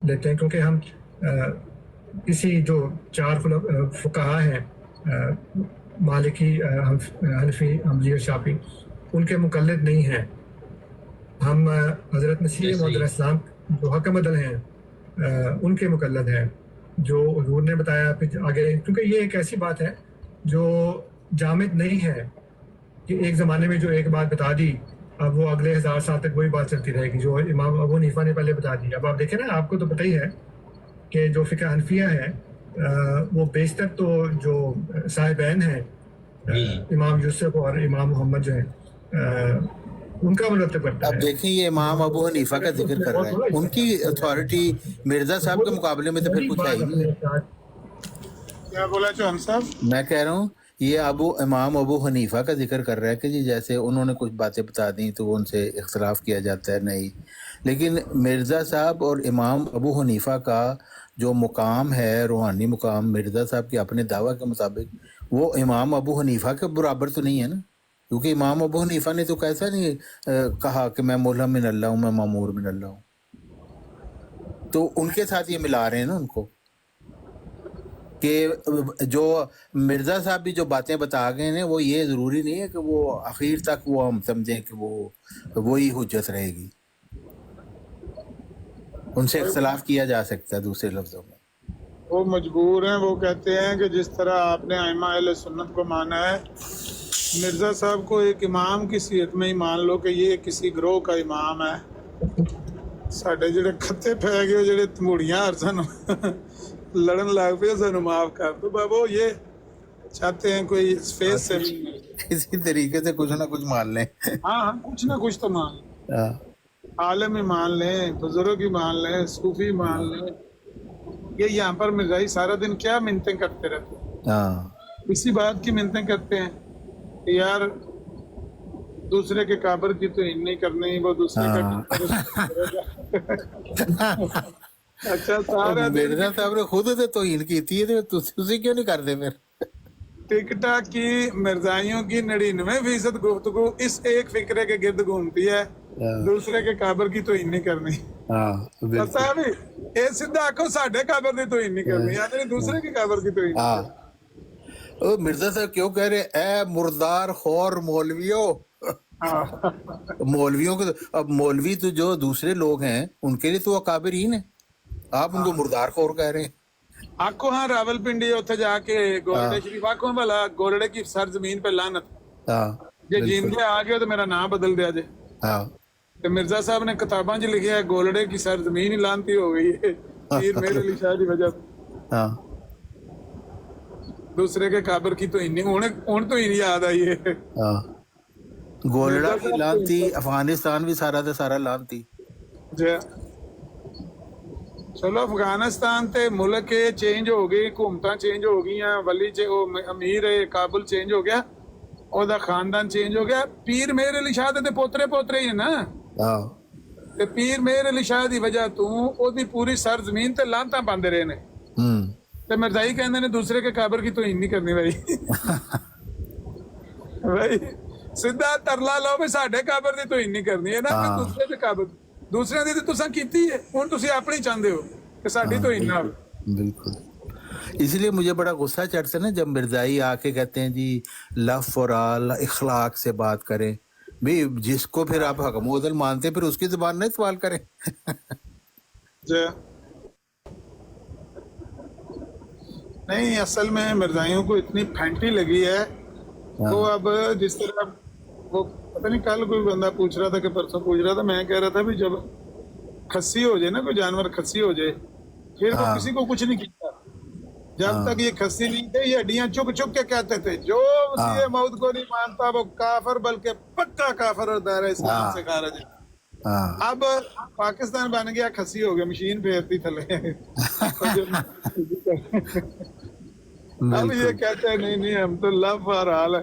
لیتے ہیں کیونکہ ہم کسی جو 4 فقہا ہیں مالکی، حنفی، حنبلی اور شافعی، ان کے مقلد نہیں ہیں. ہم حضرت مسیح موعود علیہ السلام جو حکم عدل ہیں ان کے مقلد ہیں، جو حضور نے بتایا پھر آگے. کیونکہ یہ ایک ایسی بات ہے جو جامد نہیں ہے کہ ایک زمانے میں جو ایک بات بتا دی اب وہ اگلے 1000 سال تک وہی بات چلتی رہے گی جو امام ابو حنیفہ نے پہلے بتا دی. اب آپ دیکھیں نا، آپ کو تو پتہ ہی ہے کہ جو فقہ حنفیہ ہے وہ بیشتر تو جو صاحبین ہیں امام یوسف اور امام محمد جو ہیں ان کا مرتب کرتا ہے. اب دیکھیں یہ امام ابو حنیفہ کا ذکر کر رہا ہے، ان کی اتھارٹی مرزا صاحب کے مقابلے میں تو پھر کچھ ہے ہی نہیں. کیا بولا چوہان صاحب؟ میں کہہ رہا ہوں یہ امام ابو حنیفہ کا ذکر کر رہا ہے کہ جی جیسے انہوں نے کچھ باتیں بتا دیں تو وہ ان سے اختلاف کیا جاتا ہے. نہیں، لیکن مرزا صاحب اور امام ابو حنیفہ کا جو مقام ہے، روحانی مقام، مرزا صاحب کے اپنے دعویٰ کے مطابق وہ امام ابو حنیفہ کے برابر تو نہیں ہے نا. کیونکہ امام ابو حنیفہ نے تو کیسا نہیں کہا کہ میں ملہم من اللہ ہوں، میں معمور من اللہ ہوں. تو ان کے ساتھ یہ ملا رہے ہیں نا ان کو، کہ جو مرزا صاحب بھی جو باتیں بتا گئے ہیں وہ یہ ضروری نہیں ہے کہ وہ اخیر تک وہ ہم سمجھیں کہ وہ وہی حجت رہے گی. ان سے اختلاف کیا جا سکتا ہے دوسرے لفظوں میں. وہ مجبور ہیں، وہ کہتے ہیں کہ جس طرح آپ نے ائمہ اہل سنت کو مانا ہے، مرزا صاحب کو ایک امام کی صورت میں ہی مان لو کہ یہ کسی گروہ کا امام ہے. ساڈے جڑے کھتے پہ گئے، جڑے تموڑیاں سن لڑن لگ پے، سانو معاف کر دو بابو. یہ چاہتے ہیں کوئی فیس سے کسی طریقے سے کچھ نہ کچھ مان لیں. ہاں کچھ نہ کچھ تو مان لیں، عالم ہی مان لیں، بزرگ ہی مان لیں، صوفی مان لیں. یہ یہاں پر مرزائی سارا دن کیا منتیں کرتے رہتے ہیں، اسی بات کی منتیں کرتے ہیں کہ یار دوسرے کے کابر کی تو نہیں کرنی، وہ دوسرے کا اچھا سارا دن مرزا صاحب نے خود سے توہین کی تھی، تسی کیوں نہیں کرتے؟ پھر ٹک ٹاک کی مرزائیوں کی 99% گفتگو اس ایک فکرے کے گرد گھومتی ہے، دوسرے کے کابر کی توہین نہیں کرنی. صاحب یہ سیدھا آکھو ساڈے کابر کی توہین نہیں کرنی، یعنی دوسرے کے کابر کی توہین نہیں کرنی. مرزا صاحب کیوں کہہ رہے اے مردار خور مولویوں. مولویوں کو اب مولوی تو جو دوسرے لوگ ہیں ان کے لیے تو اکابرین ہیں، آپ ان کو مردار خور کہہ رہے ہیں. آکھو ہاں راول پنڈی اتنے جا کے گولڑے شریف آکھو بھلا گولڑے کی سر زمین پہ لعنت، جی جیندے آ گئے تو میرا نام بدل دیا جے. تو مرزا صاحب نے کتاباں چ لکھیا ہے گولڑے کی سر زمین ہی لانتی ہو گئی ہے پیر میر علی شاہ کی وجہ سے. دوسرے کے کابر کی تو ہن تو ہی یاد آئی ہے. گولڑا بھی لانتی، افغانستان بھی سارا تے سارا لانتی. جی چلو افغانستان تے ملک چینج ہو گئی، حکومتاں چینج ہو گئی، ولی امیر کابل چینج ہو گیا، او دا خاندان چینج ہو گیا. پیر میر علی شاہ دے پوترے ہی ہیں نا. تے پیر میر علی شاہ دی وجہ تو او دی پوری سر زمین تے لانتاں پاندے رہے نے. تے مرزائی کہندے نے دوسرے کے کابر کی توہین نہیں کرنی. بھائی سیدھا ترلا لو بھی ساڈے کابر دی توہین نہیں کرنی ہے نا، کہ دوسرے کے کابر، دوسرے دی تے تساں کیتی ہے، ہن تسی اپنی چاہندے ہو کہ ساڈی توہین نہ ہوے. بالکل. اس لیے مجھے بڑا غصہ چڑھتا ہے نا جب مرزائی آ کے کہتے ہیں جی لف فار آل، اخلاق سے بات کریں. بھی جس کو پھر آپ حکم عدل مانتے پھر اس کی زبان نہیں سوال کریں. نہیں اصل میں مرزائیوں کو اتنی پھینٹی لگی ہے وہ اب جس طرح وہ پتہ نہیں کل کوئی بندہ پوچھ رہا تھا کہ پرسوں پوچھ رہا تھا، میں کہہ رہا تھا بھی جب کھسی ہو جائے نا، کوئی جانور کھسی ہو جائے پھر وہ کسی کو کچھ نہیں کیتا. جب تک یہ کھسی نہیں تھے یہ ہڈیاں چک چک کے کہتے تھے جو مسیح موعود کو نہیں مانتا وہ کافر، بلکہ پکا کافر اور دائرہ اسلام سے خارج ہے. اب پاکستان بن گیا کھسی ہو گیا، مشین پھیرتی تھلے. اب یہ کہتے ہیں نہیں ہم تو لف اور حال ہے،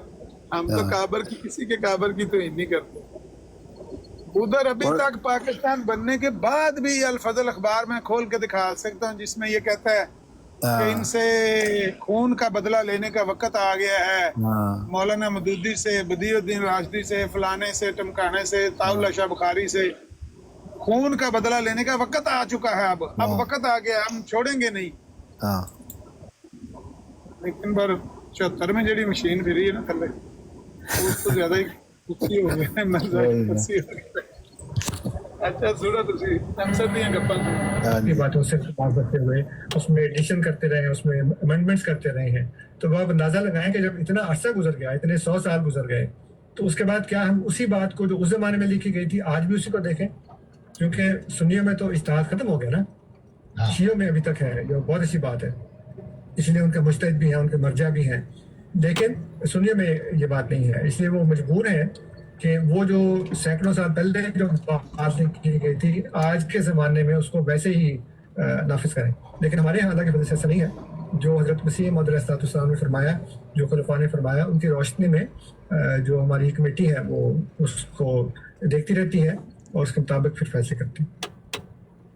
ہم تو کابر کی کسی کے کابر کی تو نہیں کرتے. ادھر ابھی تک پاکستان بننے کے بعد بھی الفضل اخبار میں کھول کے دکھا سکتا ہوں جس میں یہ کہتا ہے کہ ان سے خون کا بدلہ لینے کا وقت آ گیا ہے، مولانا مودودی سے، بدیع الدین راشدی سے، فلانے سے، ٹمکانے سے، طاؤ اللہ شاہ بخاری سے. खून का बदला लेने का वक्त आ चुका है। अब वक्त आ गया, हम छोड़ेंगे नहीं। हाँ लेकिन पर 74 में जेडी मशीन फिरी है ना थले, उस तो ज्यादा ही खुशी हो गया, मजा ही खुशी हो गया। अच्छा सुनो तुसी संसद दी गप्पां की बातों से बात करते हुए उसमें एडिशन करते रहे हैं, उसमें अमेंडमेंट्स करते रहे हैं, तो वो आप अंदाजा लगाएं कि जब इतना अरसा गुजर गया, इतने 100 साल गुजर गए, तो उसके बाद क्या हम उसी बात को जो उस जमाने में लिखी गई थी आज भी उसी को देखें? क्योंकि सुन्नियों में तो इज्तिहाद खत्म हो गया ना, शियों में अभी तक है, जो बहुत अच्छी बात है, इसलिए उनके मुजतहिद भी हैं, उनके मर्जा भी हैं, लेकिन सुन्नियों में ये बात नहीं है, इसलिए वो मजबूर है कि वो जो सैकड़ों साल पहले जो बात की गई थी आज के ज़माने में उसको वैसे ही नाफिज करें। लेकिन हमारे यहाँ अल्लाह की वजह से ऐसा नहीं है। जो हज़रत मसीह मौद अलैहिस्सलाम ने फरमाया, जो खुलफा ने फरमाया, उनकी रोशनी में जो हमारी कमेटी है वो उसको देखती रहती है और उसके मुताबिक फिर फैसले करती है।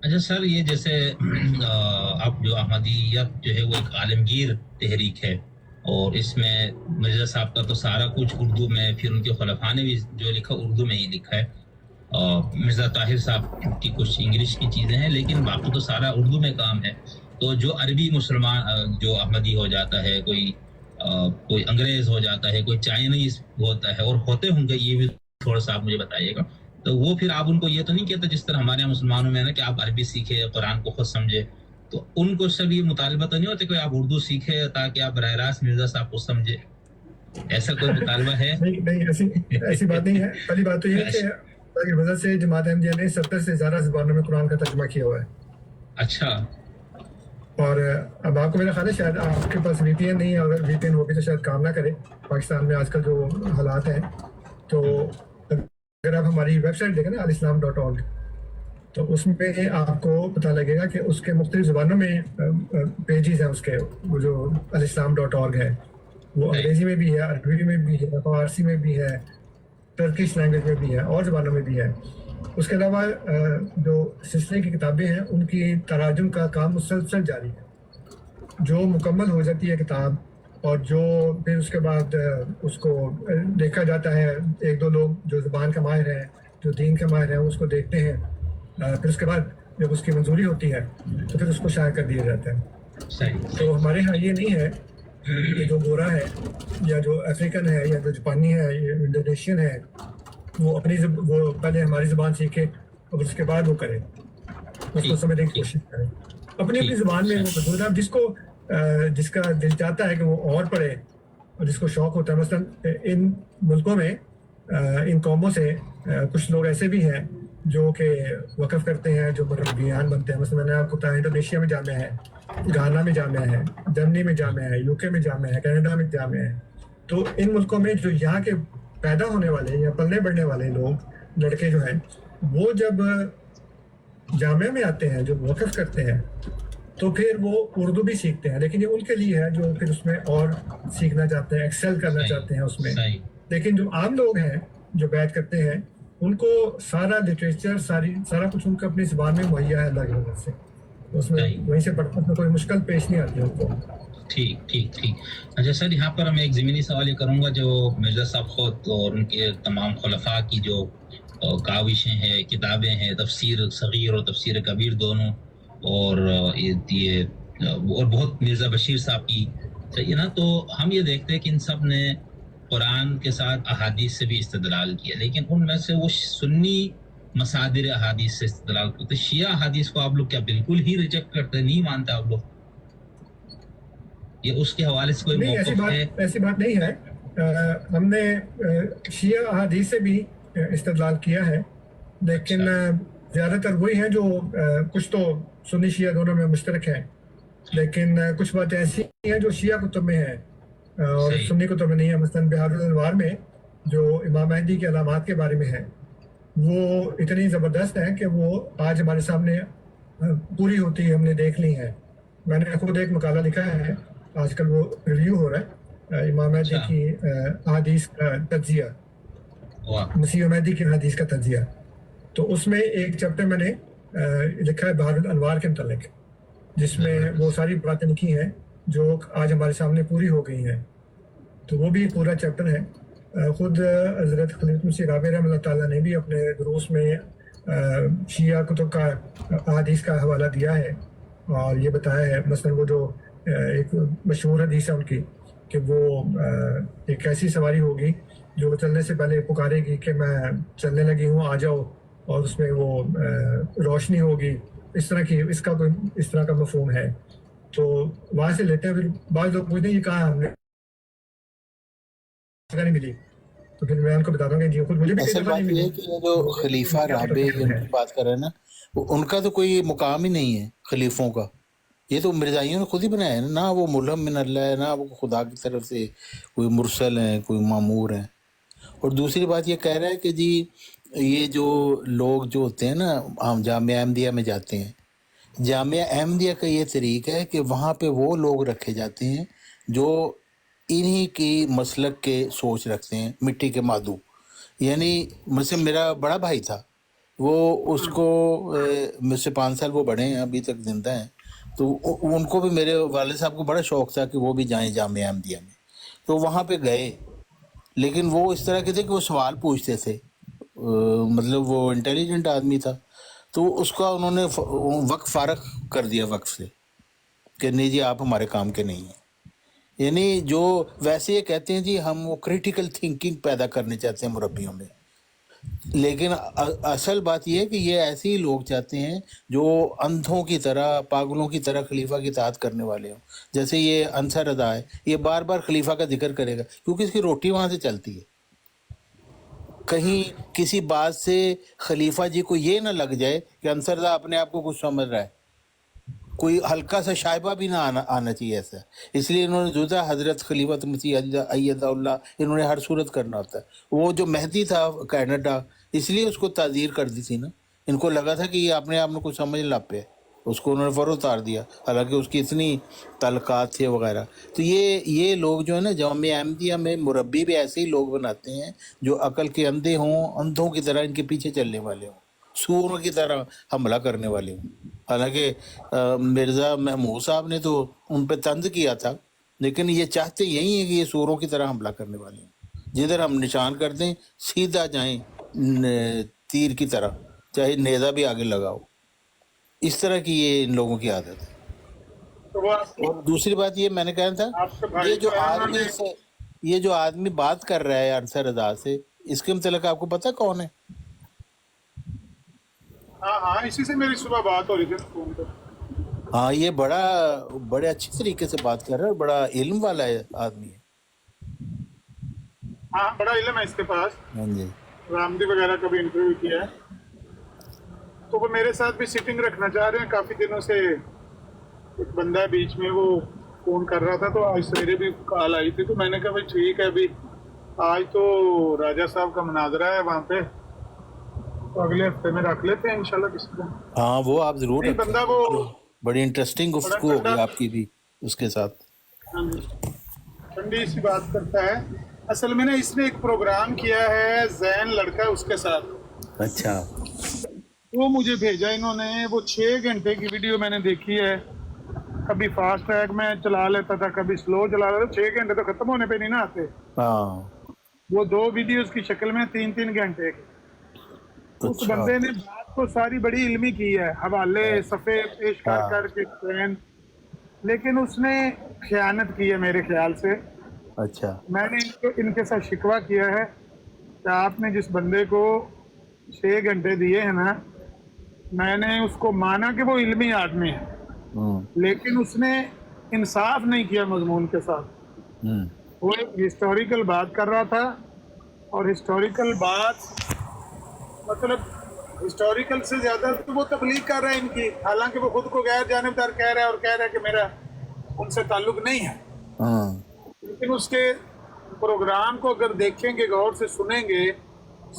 अच्छा सर, ये जैसे आप जो अहमदियत जो है वो एक आलमगीर तहरीक है और इसमें मिर्ज़ा साहब का तो सारा कुछ उर्दू में, फिर उनके खुलफा ने भी जो लिखा उर्दू में ही लिखा है, मिर्ज़ा ताहिर साहब की कुछ इंग्लिश की चीज़ें हैं, लेकिन बाकी तो सारा उर्दू में काम है। तो जो अरबी मुसलमान जो अहमदी हो जाता है, कोई अंग्रेज़ हो जाता है, कोई चाइनीज़ होता है और होते होंगे, ये भी थोड़ा सा आप मुझे बताइएगा। तो वो फिर आप उनको ये तो नहीं कहते जिस तरह हमारे यहाँ मुसलमानों में है ना कि आप अरबी सीखे, कुरान को खुद समझे, तो उनको सब ये मुतालबा तो नहीं होते कि आप उर्दू सीखे ताकि आप बराह रास्त मिर्ज़ा साहब को समझे? ऐसा कोई मुतालबा है? नहीं, ऐसी बात नहीं है। पहली बात तो ये है कि की वजह से जमात अहमदिया ने 70 से ज़्यादा ज़बानों में कुरान का तर्जुमा किया हुआ है। अच्छा। और अब आपको मेरा ख्याल है शायद आपके पास VPN नहीं है, अगर VPN हो भी तो शायद काम ना करे पाकिस्तान में आजकल जो हालात हैं। तो अगर आप हमारी वेबसाइट देखें ना alislam.org, तो उसमें आपको पता लगेगा कि उसके मुख्तलिफ ज़बानों में पेजेस हैं उसके, वो जो alislam.org है वो अंग्रेज़ी में भी है, अरबी में भी है, फारसी में भी है, टर्किश लैंग्वेज में भी है और ज़बानों में भी है। उसके अलावा जो सिलसिले की किताबें हैं उनकी तराजुम का काम मुसलसल जारी है। जो मुकम्मल हो जाती है किताब और जो फिर उसके बाद उसको देखा जाता है, एक दो लोग जो ज़बान का माहिर है, जो दीन का माहिर है, उसको देखते हैं, फिर उसके बाद जब उसकी मंजूरी होती है तो फिर उसको शाया कर दिया जाता है। तो हमारे यहाँ ये नहीं है कि जो गोरा है या जो अफ्रीकन है या जो जापानी है या इंडोनेशियन है वो वो पहले हमारी ज़बान सीखे और उसके बाद वो करे, उसको समझने की कोशिश करें, अपनी ज़बान में वो मौजूद है। जिसका दिल चाहता है कि वो और पढ़े और जिसको शौक़ होता है, मसलन इन मुल्कों में इन कौमों से कुछ लोग ऐसे भी हैं जो कि वक़फ़ करते हैं, जो मुरब्बियान बनते हैं। मसलन मैंने आपको बताया इंडोनेशिया में जामिया है, घाना में जामिया है, जर्मनी में जामिया है, UK में जामिया है, कनाडा में जामिया है। तो इन मुल्कों में जो यहाँ के पैदा होने वाले या पलने बढ़ने वाले लोग, लड़के जो हैं, वो जब जामिया में आते हैं, जब वक़फ़ करते हैं, तो फिर वो उर्दू भी सीखते हैं, लेकिन ये उनके लिए है जो फिर उसमें और सीखना चाहते हैं, एक्सेल करना चाहते हैं उसमें। लेकिन जो आम लोग हैं जो बैठ करते हैं, उनको सारा लिटरेचर, सारा कुछ उनको अपनी ज़बान में मुहैया है अल्लाह की वजह से, उसमें वहीं से पढ़ने में कोई मुश्किल पेश नहीं आती उनको। ठीक। अच्छा सर, यहाँ पर मैं एक ज़मीनी सवाल ये करूँगा, जो मिर्ज़ा साहब खुद और उनके तमाम खुलफा की जो काविशें हैं, किताबें हैं, तफसीर सगीर और तफसीर कबीर दोनों, और ये और बहुत मिर्ज़ा बशीर साहब की चाहिए ना, तो हम ये देखते हैं कि इन सब ने कुरान के साथ अहादीस से भी इस्तेदलाल किया, लेकिन उनमें से वो सुन्नी मसादिर अहादीस से इस्तेदलाल करते। शिया अहादीस को आप लोग क्या बिल्कुल ही रिजेक्ट करते, नहीं मानते आप लोग? ये उसके हवाले से कोई मौक़िफ़ है? ऐसी बात नहीं है। हमने शिया अहादीस से भी इस्तेदलाल किया है, लेकिन ज़्यादातर वही हैं जो कुछ तो सुन्नी शिया दोनों में मुश्तरक हैं, लेकिन कुछ बातें ऐसी हैं जो शिया कुतुब में हैं और सुन्नी कुतुब में नहीं है। मसलन बिहारुल अनवार में जो इमाम महदी के अलामात के बारे में है, वो इतनी ज़बरदस्त है कि वो आज हमारे सामने पूरी होती है, हमने देख ली है। मैंने खुद एक मकाला लिखा है, आजकल वो रिव्यू हो रहा है, इमाम महदी की अहादीस का तज्जिया, मसीह महदी की अहादीस का तज्जिया। तो उसमें एक चैप्टर मैंने लिखा है बिहारुल अनवार के मुतालिक, जिसमें वो सारी बातें लिखी हैं जो आज हमारे सामने पूरी हो गई हैं। तो वो भी पूरा चैप्टर है। खुद हज़रत खलीफा मसीह राबी रहमतुल्लाह तआला ने भी अपने दुरूस में शिया कुतुब का हदीस का हवाला दिया है और ये बताया है, मसलन वो जो एक मशहूर हदीस है उनकी कि वो एक ऐसी सवारी होगी जो चलने से पहले पुकारेगी कि मैं चलने लगी हूँ, आ जाओ, और उसमें वो रोशनी होगी, इस तरह की, इसका कोई इस तरह का मफहूम है। तो वहाँ से लेते हैं। फिर बाद लोग पूछते हैं ये कहाँ हमने जगह नहीं मिली, तो फिर मैं उनको बताता हूँ कि जी खुद मुझे भी कई असल दफा बात नहीं ये है मिली। कि ये जो खलीफा राबे जिनकी बात कर रहे हैं ना, उनका तो कोई मुकाम ही नहीं है खलीफों का। ये तो मिर्जाइयों ने खुद ही बनाया है ना, वो मुल्हम मिन अल्लाह है, ना वो खुदा की तरफ से कोई मुरसल हैं, कोई मामूर हैं। और दूसरी बात ये कह रहा है कि जी ये जो लोग जो होते हैं ना, हम जामिया अहमदिया में जाते हैं, जामिया अहमदिया का ये तरीका है कि वहाँ पे वो लोग रखे जाते हैं जो इन्हीं की मसलक के सोच रखते हैं, मिट्टी के मादू। यानी मुझसे मेरा बड़ा भाई था, वो उसको मुझसे 5 साल वो बड़े हैं, अभी तक जिंदा हैं। तो उनको भी, मेरे वाले साहब को बड़ा शौक था कि वो भी जाएं जामिया अहमदिया में। तो वहाँ पे गए, लेकिन वो इस तरह के थे कि वो सवाल पूछते थे, मतलब वो इंटेलिजेंट आदमी था। तो उसका उन्होंने वक्त फारग कर दिया वक्त से कि नहीं जी आप हमारे काम के नहीं हैं। यानी जो वैसे ये कहते हैं जी हम वो क्रिटिकल थिंकिंग पैदा करने चाहते हैं मुरब्बियों में, लेकिन असल बात ये है कि ये ऐसे ही लोग चाहते हैं जो अंधों की तरह, पागलों की तरह खलीफा की इताअत करने वाले हों। जैसे ये अंसर रज़ा है, ये बार बार खलीफा का जिक्र करेगा क्योंकि इसकी रोटी वहाँ से चलती है। कहीं किसी बात से खलीफा जी को ये ना लग जाए कि अंसर रज़ा अपने आप को कुछ समझ रहा है, कोई हल्का सा शायबा भी ना आना चाहिए ऐसा। इसलिए इन्होंने जुदा हजरत खलीफत मसीह अय्यदहुल्लाह इन्होंने हर सूरत करना होता है। वो जो मेहदी था कनाडा, इसलिए उसको ताज़ीर कर दी थी ना, इनको लगा था कि ये अपने आप में कुछ समझ ला पे, उसको उन्होंने फ़ौरन उतार दिया, हालांकि उसकी इतनी तलकात थे वगैरह। तो ये लोग जो है ना, जामिया अहमदिया में मुरब्बी भी ऐसे ही लोग बनाते हैं जो अकल के अंधे हों, अंधों की तरह इनके पीछे चलने वाले हों, सूरों की तरह हमला करने वाले हों। हालांकि मिर्ज़ा महमूद साहब ने तो उन पर तंज किया था, लेकिन ये चाहते यही है कि ये सूरों की तरह हमला करने वाले हों। जिधर हम निशान कर दें सीधा जाएं तीर की तरह, चाहे नेज़ा भी आगे लगाओ। इस तरह की ये इन लोगों की आदत है। तो वो और दूसरी बात ये मैंने कहा था, आपके भाई ये जो को है, आदमी उन्होंने से ये जो आदमी बात कर रहा है अंसर रज़ा से, इसके मतलब आपको पता कौन है? हाँ हाँ, इसी से मेरी सुबह बात हो रही थी फोन पे। हाँ, ये बड़े अच्छे तरीके से बात कर रहा है, बड़ा इल्म वाला है आदमी है। हाँ, बड़ा इल्म है इसके पास, हाँ जी। रामदी वगैरह का भी इंटरव्यू किया है। तो वो मेरे साथ भी सिटिंग रखना चाह रहे हैं काफी दिनों से। एक बंदा है बीच में, वो फोन कर रहा था, तो आज सवेरे भी कॉल आई थी, तो मैंने कहा भाई ठीक है, अभी आज तो राजा साहब का मनाजरा है वहाँ पे, तो अगले हफ्ते में रख लेते हैं इंशाल्लाह किसी को। हाँ, वो आप जरूर नहीं, रखें, बंदा वो बड़ी इंटरेस्टिंग गुफ्तगू बड़ा होगी ठंडा, आपकी भी उसके साथ। हाँ जी, ठंडी सी बात करता है। असल में ना इसने एक प्रोग्राम किया है, जैन लड़का उसके साथ, अच्छा। वो मुझे भेजा इन्होंने। वो 6 घंटे की वीडियो मैंने देखी है। कभी फास्ट ट्रैक में चला लेता था, कभी स्लो चला लेता था। 6 घंटे तो खत्म होने पे नहीं ना आते। हाँ, वो 2 वीडियोस की शक्ल में 3-3 घंटे की। उस अच्छा। बंदे ने बात को सारी बड़ी इल्मी की है, हवाले सफ़े पेश कर हाँ, करके ट्रेन, लेकिन उसने खयानत की है मेरे ख्याल से। अच्छा। मैंने इनके साथ शिकवा किया है कि आपने जिस बंदे को 6 घंटे दिए हैं ना, मैंने उसको माना कि वो इल्मी आदमी है, लेकिन उसने इंसाफ नहीं किया मजमून के साथ। वो एक हिस्टोरिकल बात कर रहा था, और हिस्टोरिकल बात मतलब हिस्टोरिकल से ज्यादा तो वो तबलीग कर रहा है इनकी, हालांकि वो खुद को गैर जानिबदार कह रहा है और कह रहा है कि मेरा उनसे ताल्लुक नहीं है। लेकिन उसके प्रोग्राम को अगर देखेंगे, गौर से सुनेंगे,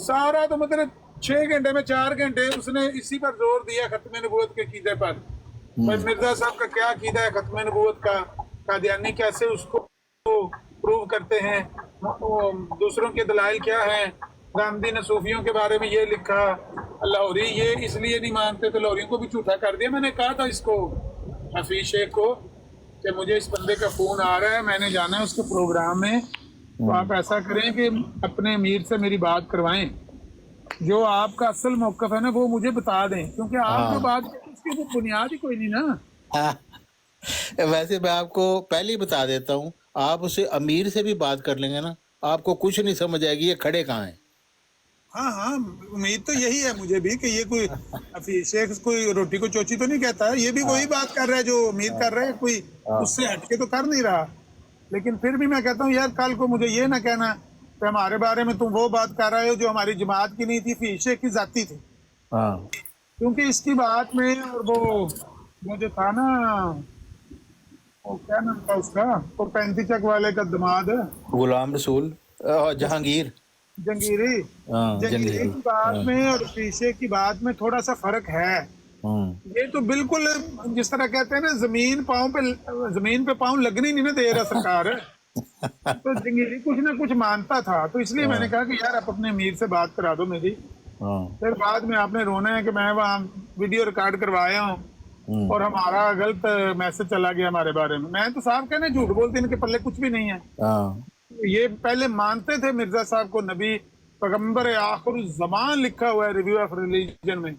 सारा तो मतलब 6 घंटे में 4 घंटे उसने इसी पर जोर दिया, खत्म नबूवत के कीदे पर। बस मिर्जा साहब का क्या कीदा है खत्म नबूवत का, कादियानी कैसे उसको प्रूव करते हैं, दूसरों के दलाइल क्या हैं। गांधी ने सूफियों के बारे में ये लिखा, लाहौरी ये इसलिए नहीं मानते, तो लाहौरियों को भी झूठा कर दिया। मैंने कहा था इसको, हफीज शेख को, कि मुझे इस बंदे का फोन आ रहा है, मैंने जाना है उसके प्रोग्राम में, तो आप ऐसा करें कि अपने अमीर से मेरी बात करवाएं जो आपका असल मौकफ है ना वो मुझे बता दें, क्योंकि आप जो हाँ बात करते हैं उसकी वो बुनियाद ही कोई नहीं ना। हाँ। वैसे मैं आपको पहले ही बता देता हूँ, आप उसे अमीर से भी बात कर लेंगे ना, आपको कुछ नहीं समझ आएगी ये खड़े कहाँ हैं। हाँ हाँ, उम्मीद तो यही है मुझे भी कि ये कोई अफीम शेख कोई रोटी को चोची तो नहीं कहता है, ये भी वही बात कर रहा है जो उम्मीद कर रहा है, कोई उससे हटके तो कर नहीं रहा। लेकिन फिर भी मैं कहता हूँ यार, कल को मुझे ये ना कहना कि हमारे बारे में तुम वो बात कर रहे हो जो हमारी जमात की नहीं थी, अफीम शेख की जाती थी। हाँ क्योंकि इसकी बात में, और वो जो था ना, वो क्या नाम था उसका, वो 35 चक वाले का दामाद, गुलाम रसूल जहांगीर। जंगीरी। हाँ जंगीरी जंगीर। की बात में और शीशे की बात में थोड़ा सा फर्क है। ये तो बिल्कुल जिस तरह कहते हैं ना, जमीन पे पाँव लगने नहीं ना दे रहा सरकार। तो जंगीरी कुछ ना कुछ मानता था, तो इसलिए मैंने कहा कि यार आप अपने अमीर से बात करा दो मेरी। फिर बाद में आपने रोना है कि मैं वहाँ वीडियो रिकॉर्ड करवाया हूँ और हमारा गलत मैसेज चला गया हमारे बारे में। मैं तो साफ कहना, झूठ बोलते इनके पल्ले कुछ भी नहीं है। ये पहले मानते थे मिर्जा साहब को नबी पैगंबर आखिर ज़मान लिखा हुआ है, रिव्यू ऑफ रिलीजन में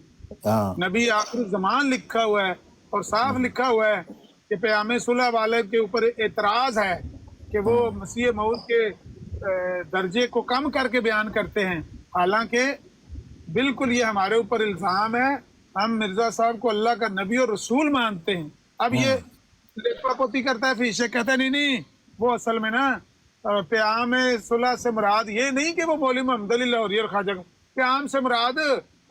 नबी आखिर ज़मान लिखा हुआ है, और साफ लिखा हुआ है कि क़याम सुलह वाले के ऊपर एतराज है कि वो मसीह मऊद के दर्जे को कम करके बयान करते हैं। हालांकि बिल्कुल ये हमारे ऊपर इल्जाम है, हम मिर्जा साहब को अल्लाह का नबी और रसूल मानते हैं। अब ये लेपापोती करता है, फिर कहता है नहीं वो असल में ना क़याम सुलह से मुराद ये नहीं कि वो मौलवी मोहम्मद अली लाहौरी और ख्वाजा, क़याम से मुराद,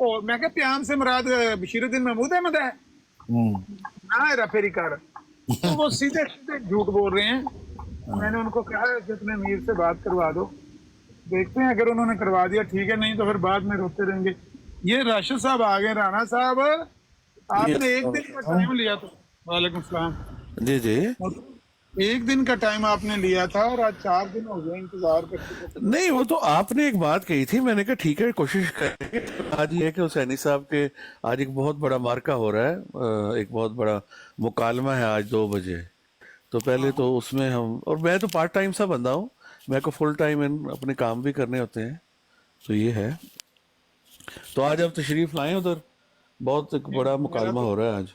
और मैं क्या क़याम से मुराद बशीरुद्दीन महमूद अहमद है ना, हेरा फेरी कर। तो वो सीधे सीधे झूठ बोल रहे हैं। मैंने उनको कहा है कि अपने मीर से बात करवा दो, देखते हैं अगर उन्होंने करवा दिया ठीक है, नहीं तो फिर बाद में रोते रहेंगे। ये राशिद साहब आ गए। राणा साहब, आपने एक दिन का टाइम लिया था। वालेकुम सलाम। जी जी। एक दिन का टाइम आपने लिया था और आज 4 दिन हो गए इंतजार करते। नहीं, वो तो आपने एक बात कही थी, मैंने कहा ठीक है कोशिश करेंगे। आज ये है कि हुसैनी साहब के आज एक बहुत बड़ा मार्का हो रहा है, एक बहुत बड़ा मुकालमा है आज 2 बजे। तो पहले तो उसमें हम, और मैं तो पार्ट टाइम सा बंदा हूँ, मैं को फुल टाइम अपने काम भी करने होते हैं, तो ये है। तो आज आप तशरीफ लाएं उधर, बहुत एक बड़ा मुकालमा हो रहा है आज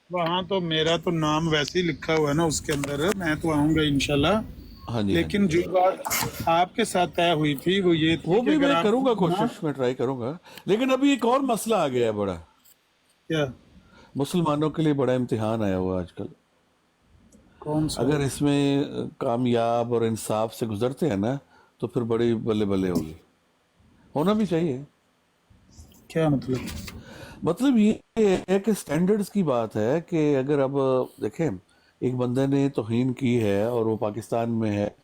वहाँ। तो मेरा तो नाम वैसे ही लिखा हुआ है ना उसके अंदर, मैं तो आऊंगा इंशाल्लाह। हाँ जी। लेकिन जो बात आपके साथ तय हुई थी वो ये थी वो कि भी अगर मैं आप करूंगा कोशिश, मैं ट्राई करूंगा। लेकिन अभी एक और मसला आ गया है बड़ा, क्या, मुसलमानों के लिए बड़ा इम्तिहान आया हुआ है आजकल। कौन सा? अगर इसमें कामयाब और इंसाफ से गुजरते हैं ना, तो फिर बड़ी बल्ले बल्ले होगी, होना भी चाहिए। क्या मतलब? मतलब ये है कि स्टैंडर्ड्स की बात है कि अगर अब देखें, एक बंदे ने तौहीन की है और वो पाकिस्तान में है,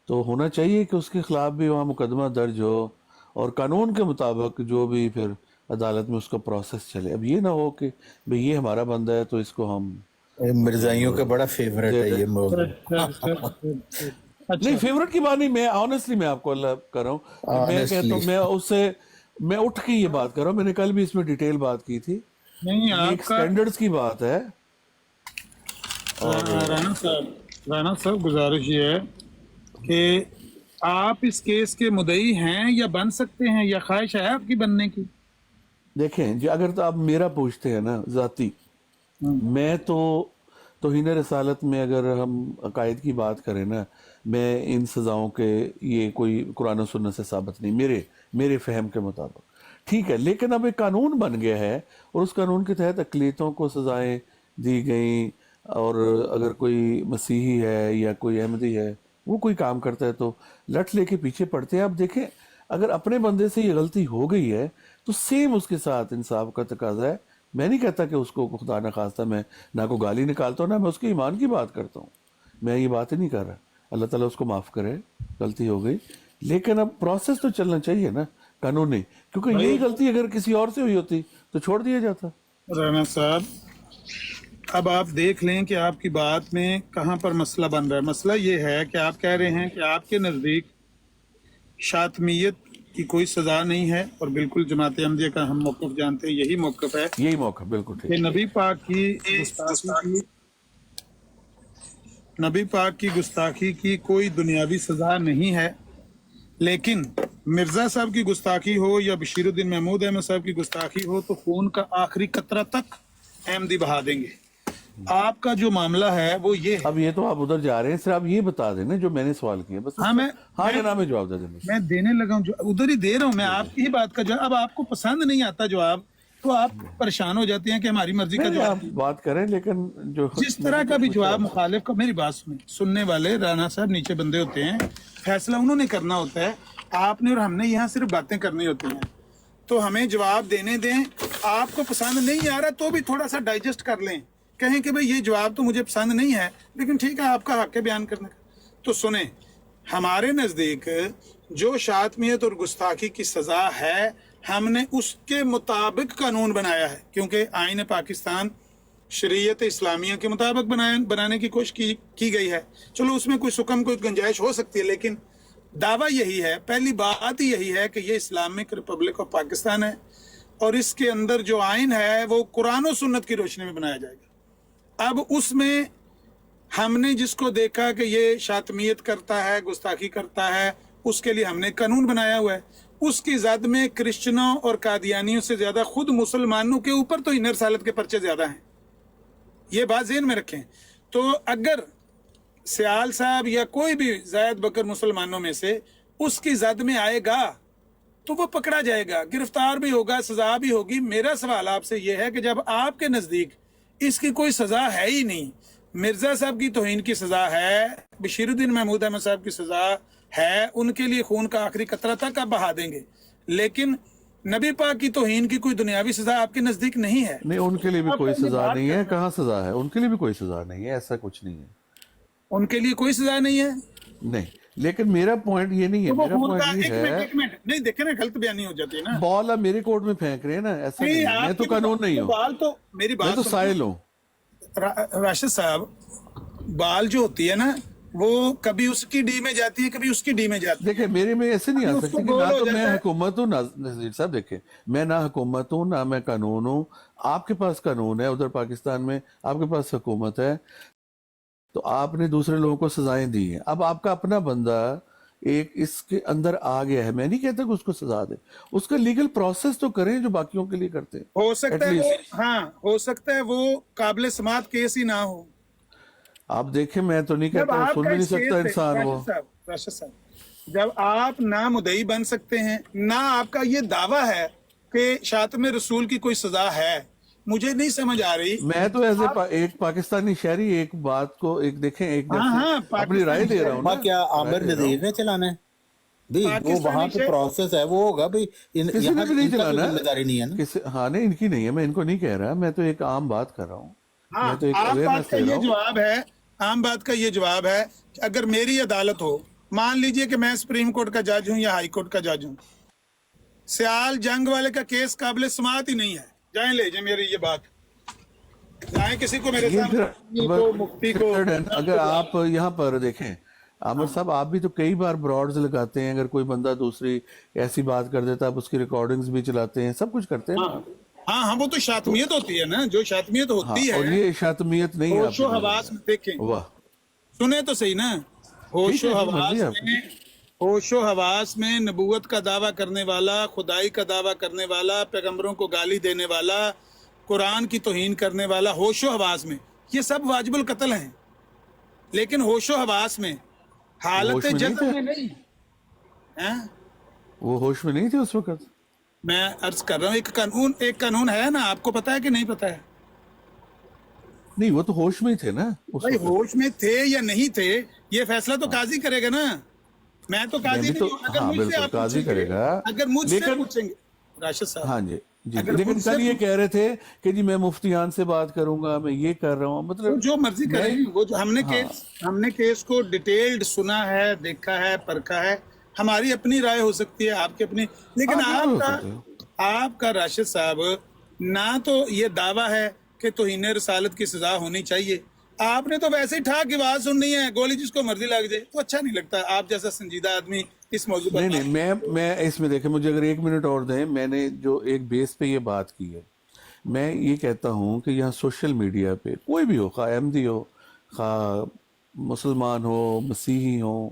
तो होना चाहिए कि उसके खिलाफ भी वहाँ मुकदमा दर्ज हो और कानून के मुताबिक जो भी फिर अदालत में उसका प्रोसेस चले। अब ये ना हो कि भाई ये हमारा बंदा है तो इसको हम, मिर्जाइयों का बड़ा फेवरेट है ये मौजूद। नहीं फेवरेट की बात नहीं, मैं ऑनेस्टली मैं आपको अल्लाह कर रहा हूँ, मैं कहता हूँ, मैं उससे मैं उठ के ये बात कर रहा हूँ। मैंने कल भी इसमें डिटेल बात की थी। नहीं, ये एक स्टैंडर्ड्स की बात है। राणा साहब गुजारिश ये है कि आप इस केस के मुद्दई हैं या बन सकते हैं, या ख्वाहिश है आपकी बनने की? देखें जी, अगर तो आप मेरा पूछते हैं ना जाती, मैं तो तौहीन रसालत में अगर हम अकायद की बात करें ना, मैं इन सज़ाओं के ये कोई कुरान और सुन्नत से साबित नहीं, मेरे फहम के मुताबिक, ठीक है। लेकिन अब एक कानून बन गया है और उस कानून के तहत अक़लियतों को सज़ाएं दी गई, और अगर कोई मसीही है या कोई अहमदी है वो कोई काम करता है तो लट लेके पीछे पड़ते हैं। अब देखें, अगर अपने बंदे से ये गलती हो गई है तो सेम उसके साथ इंसाफ का तकाजा है। मैं नहीं कहता कि उसको खुदा न खास्ता मैं ना को गाली निकालता हूँ, ना मैं उसके ईमान की बात करता हूँ, मैं ये बात ही नहीं कर रहा। अल्लाह ताला उसको माफ़ करे, गलती हो गई, लेकिन अब प्रोसेस तो चलना चाहिए ना कानूनी, क्योंकि यही गलती अगर किसी और से हुई होती तो छोड़ दिया जाता। राणा साहब, अब आप देख लें कि आपकी बात में कहाँ पर मसला बन रहा है। मसला ये है कि आप कह रहे हैं कि आपके नज़दीक शातमियत की कोई सजा नहीं है, और बिल्कुल जमात अहमदिया का हम मौक़िफ़ जानते हैं, यही मौक़िफ़ है, यही मौका बिल्कुल ठीक। नबी पाक की गुस्ताखी की कोई दुनियावी सजा नहीं है। लेकिन مرزا صاحب کی گستاخی ہو یا بشیر الدین محمود احمد صاحب کی گستاخی ہو تو خون کا آخری قطرہ تک احمدی بہا دیں گے. آپ کا جو معاملہ ہے وہ یہ ہے. اب یہ تو آپ ادھر جا رہے ہیں، صرف آپ یہ بتا دیں نا جو میں نے سوال کیا، بس ہاں ہاں یا نا میں جواب دے دیں. میں دینے لگا ہوں، جو ادھر ہی دے رہا ہوں میں آپ کی ہی بات کا جواب. اب آپ کو پسند نہیں آتا جواب تو آپ پریشان ہو جاتے ہیں کہ ہماری مرضی کا نہیں جواب. آپ بات کریں، لیکن جو جس طرح کا بھی جواب مخالف کا، میری بات سننے والے رانا صاحب نیچے بندے ہوتے ہیں، فیصلہ انہوں نے کرنا ہوتا ہے. آپ نے اور ہم نے یہاں صرف باتیں کرنی ہوتی ہیں. تو ہمیں جواب دینے دیں. آپ کو پسند نہیں آ رہا تو بھی تھوڑا سا ڈائجسٹ کر لیں، کہیں کہ بھئی یہ جواب تو مجھے پسند نہیں ہے، لیکن ٹھیک ہے آپ کا حق ہے بیان کرنے کا. تو سنیں، ہمارے نزدیک جو شاطمیت اور گستاخی کی سزا ہے، ہم نے اس کے مطابق قانون بنایا ہے، کیونکہ آئین پاکستان شریعت اسلامیہ کے مطابق بنانے کی کوشش کی گئی ہے. چلو اس میں کوئی سکم کوئی گنجائش ہو سکتی ہے، لیکن دعویٰ یہی ہے، پہلی بات ہی یہی ہے کہ یہ اسلامک ریپبلک آف پاکستان ہے اور اس کے اندر جو آئین ہے وہ قرآن و سنت کی روشنی میں بنایا جائے گا. اب اس میں ہم نے جس کو دیکھا کہ یہ شاطمیت کرتا ہے، گستاخی کرتا ہے، اس کے لیے ہم نے قانون بنایا ہوا ہے. اس کی زد میں کرسچنوں اور قادیانیوں سے زیادہ خود مسلمانوں کے اوپر تو انر رسالت کے پرچے زیادہ ہیں. یہ بات ذہن میں رکھیں. تو اگر سیال صاحب یا کوئی بھی زید بکر مسلمانوں میں سے اس کی زد میں آئے گا تو وہ پکڑا جائے گا، گرفتار بھی ہوگا، سزا بھی ہوگی. میرا سوال آپ سے یہ ہے کہ جب آپ کے نزدیک اس کی کوئی سزا ہے ہی نہیں، مرزا صاحب کی توہین کی سزا ہے، بشیر الدین محمود احمد صاحب کی سزا ہے، ان کے لیے خون کا آخری قطرہ تک آپ بہا دیں گے، لیکن نبی پاک کی توہین کی کوئی دنیاوی سزا آپ کے نزدیک نہیں ہے. نہیں، ان کے لیے بھی کوئی سزا نہیں ہے. کہاں سزا ہے؟ ان کے لیے بھی کوئی سزا نہیں ہے، ایسا کچھ نہیں ہے. ان کے لیے کوئی سزا نہیں ہے. نہیں، لیکن میرا پوائنٹ یہ نہیں ہے. میرا پوائنٹ یہ ہے، ایک منٹ نہیں دیکھیں نا، غلط بیانی ہو جاتی ہے نا. بال آپ میرے کورٹ میں پھینک رہے ہیں نا، ایسا نہیں ہے. میں تو قانون نہیں ہوں، بال تو میری میں بات تو سائل ہوں. راشد صاحب، بال جو ہوتی ہے نا وہ کبھی اس کی ڈی میں جاتی ہے، کبھی اس کی ڈی میں جاتی ہے. دیکھیں میرے میں ایسے نہیں آ اس کو سکتی کہ گول نہ ہو تو میں جاتا ہے. حکومت ہوں، نذیر صاحب دیکھیں میں نہ حکومت ہوں نہ میں قانون ہوں. آپ کے پاس قانون ہے ادھر پاکستان میں، آپ کے پاس حکومت ہے، تو آپ نے دوسرے لوگوں کو سزائیں دی ہیں. اب آپ کا اپنا بندہ ایک اس کے اندر آ گیا ہے، میں نہیں کہتا کہ اس کو سزا دیں، اس کا لیگل پروسیس تو کریں جو باقیوں کے لیے کرتے ہیں. ہو سکتا ہے وہ، ہاں ہو سکتا ہے وہ قابل سماعت کیس ہی نہ ہو. آپ دیکھیں میں تو نہیں جب کہتا، آپ سن کا بھی نہیں اس کیس سکتا سے، انسان وہ. راشد صاحب، جب آپ نہ مدعی بن سکتے ہیں، نہ آپ کا یہ دعویٰ ہے کہ شاتم رسول کی کوئی سزا ہے، مجھے نہیں سمجھ آ رہی. میں تو ایز اے ایک پاکستانی شہری ایک بات کو ایک دیکھیں، ایک اپنی رائے دے رہا ہوں نا. کیا عامر نذیر نے چلانا ہے بھی؟ وہ وہاں پہ پروسیس ہے، وہ ہوگا بھی. کسی نے بھی نہیں چلانا، ذمہ داری نہیں ہے نا. ہاں نہیں، ان کی نہیں ہے، میں ان کو نہیں کہہ رہا، میں تو ایک عام بات کر رہا ہوں. میں تو ایک عام بات اویئرنیس کا دے رہا یہ ہوں. جواب ہے، عام بات کا یہ جواب ہے کہ اگر میری عدالت ہو، مان لیجئے کہ میں سپریم کورٹ کا جج ہوں یا ہائی کورٹ کا جج ہوں، سیال جنگ والے کا کیس قابل سماعت ہی نہیں ہے، جائیں لے جائیں میری یہ بات، جائیں کسی کو میرے سامنے کو، مفتی کو. اگر آپ یہاں پر دیکھیں عامر صاحب، آپ بھی تو کئی بار براڈز لگاتے ہیں، اگر کوئی بندہ دوسری ایسی بات کر دیتا آپ اس کی ریکارڈنگز بھی چلاتے ہیں، سب کچھ کرتے ہیں. ہاں ہاں، وہ تو شاطمیت ہوتی ہے نا، جو شاطمیت ہوتی اور ہے. یہ شاطمیت نہیں ہے. ہوش و حواس میں دیکھیں، واہ، سنیں تو صحیح نا. ہوش و حواس آپ میں، ہوش و حواس میں نبوت کا دعویٰ کرنے والا، خدائی کا دعویٰ کرنے والا، پیغمبروں کو گالی دینے والا، قرآن کی توہین کرنے والا، ہوش و حواس میں یہ سب واجب القتل ہیں. لیکن ہوش و حواس میں، حالت جزم میں نہیں. وہ ہوش میں نہیں تھے اس وقت. میں عرض کر رہا ہوں ایک قانون ہے نا، آپ کو پتا ہے کہ نہیں پتا ہے؟ نہیں، وہ تو ہوش میں ہی تھے نا اس بھائی وقت. ہوش میں تھے یا نہیں تھے یہ فیصلہ تو قاضی کرے گا نا. میں تو قاضی نہیں ہوں. اگر ہاں مجھ سے بالکل آپ قاضی پوچھیں کرے گے، گا. اگر مجھ سے لیکن پوچھیں گے راشد صاحب، ہاں جی جی، اگر لیکن مجھ سے کل یہ کہہ رہے تھے کہ جی میں مفتیان سے بات کروں گا، میں یہ کر رہا ہوں، وہ مطلب جو مرضی کریں، وہ جو ہم نے کیس کو ڈیٹیلڈ سنا ہے، دیکھا ہے، پرکھا ہے. ہماری اپنی رائے ہو سکتی ہے، آپ کی اپنی، لیکن آپ کا راشد صاحب نہ تو یہ دعویٰ ہے کہ توہین رسالت کی سزا ہونی چاہیے. آپ نے تو ویسے ہی ٹھاک کی بات سننی ہے، گولی جس کو مرضی لگ جائے تو اچھا نہیں لگتا. آپ جیسا سنجیدہ آدمی اس موضوع پر نہیں، میں اس میں دیکھیں، مجھے اگر 1 منٹ اور دیں. میں نے جو ایک بیس پہ یہ بات کی ہے، میں یہ کہتا ہوں کہ یہاں سوشل میڈیا پہ کوئی بھی ہو، خواہ احمدی ہو، خواہ مسلمان ہو، مسیحی ہو،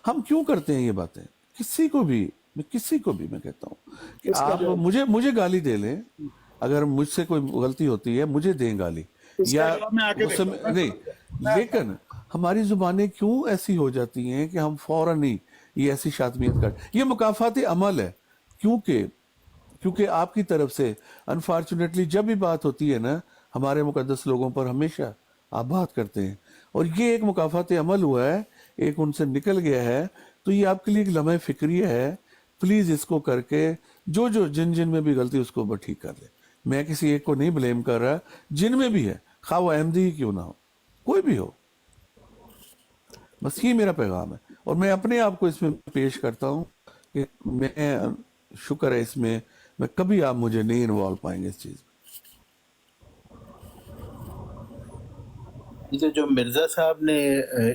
ہم کیوں کرتے ہیں یہ باتیں؟ کسی کو بھی मैं किसी को भी मैं कहता हूँ कि आप मुझे गाली दे लें, अगर मुझसे कोई गलती होती है मुझे दें गाली, या जवाब मैं आके उस समय नहीं, लेकिन हमारी जुबानें क्यों ऐसी हो जाती हैं कि हम फौरन ही ये ऐसी शातमियत कर, ये मुकाफाती अमल है, क्योंकि आपकी तरफ से अनफॉर्चुनेटली जब भी बात होती है ना हमारे मुकद्दस लोगों पर हमेशा आप बात करते हैं, और ये एक मुकाफाती अमल हुआ है, एक उनसे निकल गया है, तो ये आपके लिए एक लम्हे फिक्रिया है। प्लीज इसको करके जो जिन में भी गलती उसको वो ठीक कर ले। मैं किसी एक को नहीं ब्लेम कर रहा, जिन में भी है, खा वो अहमदी ही क्यों ना हो, कोई भी हो, बस ये मेरा पैगाम है। और मैं अपने आप को इसमें पेश करता हूँ कि मैं शुक्र है इसमें, मैं कभी आप मुझे नहीं इन्वॉल्व पाएंगे इस चीज में। ये तो जो मिर्जा साहब ने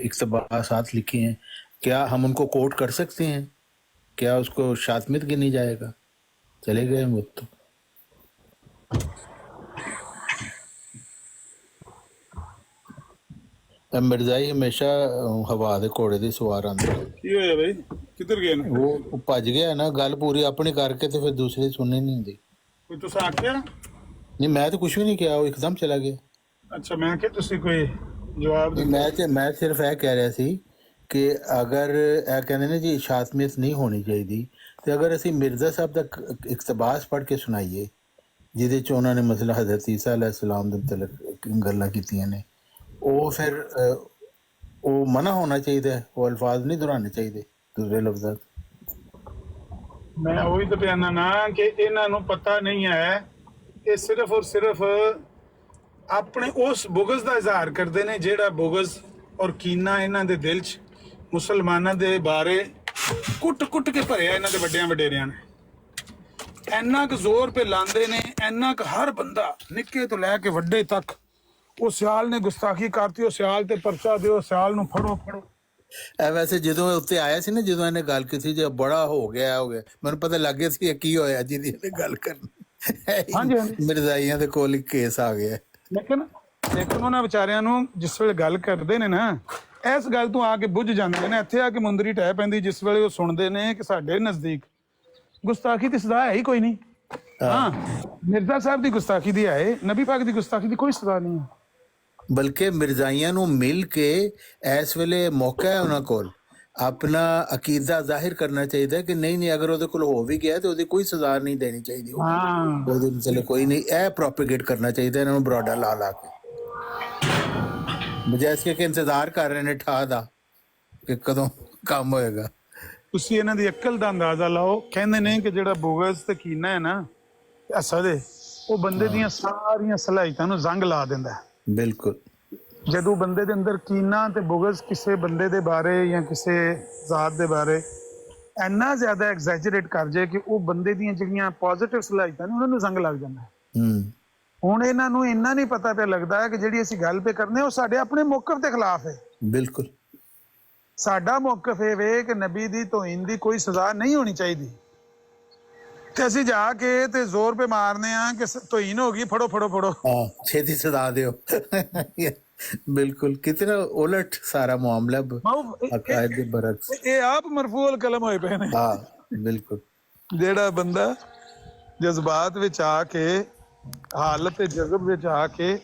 इक़्तिबासात लिखे हैं, क्या हम उनको कोट कर सकते हैं? क्या उसको शातमित गिनी जाएगा? चले गए वो तो। मिर्जाई हमेशा हवा दे घोड़े ਦੀ ਸਵਾਰ ਆਂਦਾ। ਕੀ ਹੋਇਆ ਬਈ, ਕਿੱਧਰ ਗਏ ਨੇ? ਉਹ ਭੱਜ ਗਿਆ ਨਾ, ਗੱਲ ਪੂਰੀ ਆਪਣੀ ਕਰਕੇ ਤੇ ਫਿਰ ਦੂਸਰੇ ਸੁਣਨੀ ਨਹੀਂ ਹੁੰਦੀ। ਕੋਈ ਤੁਸੀਂ ਆਖਿਆ? ਨਹੀਂ ਮੈਂ ਤਾਂ ਕੁਝ ਵੀ ਨਹੀਂ ਕਿਹਾ, ਉਹ ਇੱਕਦਮ ਚਲਾ ਗਿਆ। ਅੱਛਾ, ਮੈਂ ਕਿਹਾ ਤੁਸੀਂ ਕੋਈ ਜਵਾਬ ਦੇ। ਮੈਂ ਸਿਰਫ ਇਹ ਕਹਿ ਰਿਹਾ ਸੀ ਕਿ ਅਗਰ ਇਹ ਕਹਿੰਦੇ ਨੇ ਜੀ ਸ਼ਾਤਮੀਅਤ ਨਹੀਂ ਹੋਣੀ ਚਾਹੀਦੀ, ਤੇ ਅਗਰ ਅਸੀਂ ਮਿਰਜ਼ਾ ਸਾਹਿਬ ਦਾ ਇਕਤਬਾਸ ਪੜ੍ਹ ਕੇ ਸੁਣਾਈਏ ਜਿਹਦੇ 'ਚ ਉਹਨਾਂ ਨੇ ਮਸਲਾ ਹਜ਼ਰਤ ਈਸਾ अलैहिस्सलाम ਦੇ ਮੁਤਲਕ ਗੱਲਾਂ ਕੀਤੀਆਂ ਨੇ, ਉਹ ਫਿਰ ਉਹ ਮਨਾ ਹੋਣਾ ਚਾਹੀਦਾ ਹੈ, ਉਹ ਅਲਫਾਜ਼ ਨਹੀਂ ਦੁਹਰਾਣੇ ਚਾਹੀਦੇ ਦੂਸਰੇ ਲਫ਼ਜ਼ਾਂ। ਮੈਂ ਉਹੀ ਤਾਂ ਬਿਆਨਾ ਨਾ ਕਿ ਇਹਨਾਂ ਨੂੰ ਪਤਾ ਨਹੀਂ ਹੈ, ਇਹ ਸਿਰਫ ਔਰ ਸਿਰਫ ਆਪਣੇ ਉਸ ਬੁਗਜ਼ ਦਾ ਇਜ਼ਹਾਰ ਕਰਦੇ ਨੇ ਜਿਹੜਾ ਬੁਗਜ਼ ਔਰ ਕੀਨਾ ਇਹਨਾਂ ਦੇ ਦਿਲ 'ਚ ਮੁਸਲਮਾਨਾਂ ਦੇ ਬਾਰੇ ਕੁੱਟ ਕੇ ਭਰਿਆ ਇਹਨਾਂ ਦੇ ਵੱਡਿਆਂ ਵਡੇਰਿਆਂ ਨੇ। ਇੰਨਾ ਕੁ ਜ਼ੋਰ ਪੇ ਲਾਉਂਦੇ ਨੇ, ਇੰਨਾ ਕੁ ਹਰ ਬੰਦਾ ਨਿੱਕੇ ਤੋਂ ਲੈ ਕੇ ਵੱਡੇ ਤੱਕ, ਉਹ ਸਿਆਲ ਨੇ ਗੁਸਤਾਖੀ ਕਰਤੀ, ਉਹ ਸਿਆਲ ਤੇ ਪਰਚਾ ਦਿਓ, ਸਿਆਲ ਨੂੰ ਫੜੋ। ਇਹ ਵੈਸੇ ਜਦੋਂ ਉੱਤੇ ਆਇਆ ਸੀ ਨਾ, ਜਦੋਂ ਇਹਨੇ ਗੱਲ ਕੀਤੀ ਜੇ ਬੜਾ ਹੋ ਗਿਆ ਮੈਨੂੰ ਪਤਾ ਲੱਗ ਗਿਆ ਸੀ ਕੀ ਹੋਇਆ ਜਿਹਦੀ ਇਹਨੇ ਗੱਲ ਕਰਨੀ। ਹਾਂਜੀ। ਮਿਰਜ਼ਾਈਆਂ ਦੇ ਕੋਲ ਇੱਕ ਕੇਸ ਆ ਗਿਆ। ਲੇਕਿਨ ਉਹਨਾਂ ਵਿਚਾਰਿਆਂ ਨੂੰ ਜਿਸ ਵੇਲੇ ਗੱਲ ਕਰਦੇ ਨੇ ਨਾ, ਇਸ ਗੱਲ ਤੋਂ ਆ ਕੇ ਬੁੱਝ ਜਾਂਦੇ ਨੇ, ਇੱਥੇ ਆ ਕੇ ਮੁੰਦਰੀ ਟਹਿ ਪੈਂਦੀ ਜਿਸ ਵੇਲੇ ਉਹ ਸੁਣਦੇ ਨੇ ਕਿ ਸਾਡੇ ਨਜ਼ਦੀਕ ਗੁਸਤਾਖੀ ਦੀ ਸਜ਼ਾ ਹੈ ਹੀ ਕੋਈ ਨਹੀਂ। ਹਾਂ, ਮਿਰਜ਼ਾ ਸਾਹਿਬ ਦੀ ਗੁਸਤਾਖੀ ਦੀ ਹੈ, ਨਬੀ ਪਾਕ ਦੀ ਗੁਸਤਾਖੀ ਦੀ ਕੋਈ ਸਜ਼ਾ ਨਹੀਂ ਹੈ। ਬਲਕਿ ਮਿਰਜ਼ਾਈਆਂ ਨੂੰ ਮਿਲ ਕੇ ਇਸ ਵੇਲੇ ਮੌਕਾ ਹੈ ਉਹਨਾਂ ਕੋਲ ਆਪਣਾ ਅਕੀਦਾ ਜ਼ਾਹਿਰ ਕਰਨਾ ਚਾਹੀਦਾ ਕਿ ਨਹੀਂ ਅਗਰ ਉਹਦੇ ਕੋਲ ਹੋ ਵੀ ਗਿਆ ਤੇ ਉਹਦੀ ਕੋਈ ਸਜ਼ਾ ਨਹੀਂ ਦੇਣੀ ਚਾਹੀਦੀ, ਉਹਦੇ ਮਸਲੇ ਕੋਈ ਨਹੀਂ। ਇਹ ਪ੍ਰੋਪੇਗੇਟ ਕਰਨਾ ਚਾਹੀਦਾ ਇਹਨਾਂ ਨੂੰ ਬਰੋਡਾ ਲਾ ਕੇ, ਬਜਾਏ ਇਸ ਕਿ ਇੰਤਜ਼ਾਰ ਕਰ ਰਹੇ ਨੇ ਠਾ ਦਾ ਕਿ ਕਦੋਂ ਕੰਮ ਹੋਏਗਾ। ਤੁਸੀਂ ਇਹਨਾਂ ਦੀ ਅਕਲ ਦਾ ਅੰਦਾਜ਼ਾ ਲਾਓ। ਕਹਿੰਦੇ ਨੇ ਕਿ ਜਿਹੜਾ ਬੁਗਜ਼ ਤੇ ਕੀਨਾ ਹੈ ਨਾ, ਅਸਦ, ਉਹ ਬੰਦੇ ਦੀਆਂ ਸਾਰੀਆਂ ਸਲਾਹੀਤਾਂ ਨੂੰ ਜ਼ੰਗ ਲਾ ਦਿੰਦਾ ਹੈ। ਬਿਲਕੁਲ। ਜਦੋਂ ਬੰਦੇ ਦੇ ਅੰਦਰ ਕੀਨਾ ਤੇ ਬੁਗਜ਼ ਕਿਸੇ ਬੰਦੇ ਦੇ ਬਾਰੇ ਜਾਂ ਕਿਸੇ ਜ਼ਾਤ ਦੇ ਬਾਰੇ ਇੰਨਾ ਜ਼ਿਆਦਾ ਐਗਜ਼ੈਜਰੇਟ ਕਰ ਜਾਏ ਕਿ ਉਹ ਬੰਦੇ ਦੀਆਂ ਜਿਹੜੀਆਂ ਪੋਜ਼ਿਟਿਵ ਸਲਾਹੀਤਾਂ ਨੇ ਉਹਨਾਂ ਨੂੰ ਜ਼ੰਗ ਲੱਗ ਜਾਂਦਾ ਹੈ। ਹੁਣ ਇਹਨਾਂ ਨੂੰ ਇੰਨਾ ਨਹੀਂ ਪਤਾ ਪਿਆ ਲੱਗਦਾ ਹੈ ਕਿ ਜਿਹੜੀ ਅਸੀਂ ਗੱਲ ਪੇ ਕਰਨੇ ਉਹ ਸਾਡੇ ਆਪਣੇ ਮੌਕਫ ਦੇ ਖਿਲਾਫ ਹੈ। ਬਿਲਕੁਲ। ਸਾਡਾ ਮੌਕਫ ਇਹ ਵੇ ਕਿ ਨਬੀ ਦੀ ਤੋਹੀਨ ਦੀ ਕੋਈ ਸਜ਼ਾ ਨਹੀਂ ਹੋਣੀ ਚਾਹੀਦੀ, ਤੇ ਅਸੀਂ ਜਾ ਕੇ ਤੇ ਜ਼ੋਰ ਪੇ ਮਾਰਨੇ ਆ ਕਿ ਤੋਹੀਨ ਹੋ ਗਈ, ਫੜੋ। ਹਾਂ, ਛੇਤੀ ਸਜ਼ਾ ਦਿਓ। ਬਿਲਕੁਲ, ਕਿਤਨਾ ਉਲਟ ਸਾਰਾ ਮਾਮਲਾ ਅਕਾਇਦ ਦੇ ਬਰਅਕਸ। ਇਹ ਆਪ ਮਰਫੂਲ ਕਲਮ ਹੋਏ ਪਏ ਨੇ। ਹਾਂ ਬਿਲਕੁਲ। ਜਿਹੜਾ ਬੰਦਾ ਜਜ਼ਬਾਤ ਵਿੱਚ ਆ ਕੇ, ਹਾਲਤ ਜਜ਼ਬ ਵਿੱਚ ਆ ਕੇ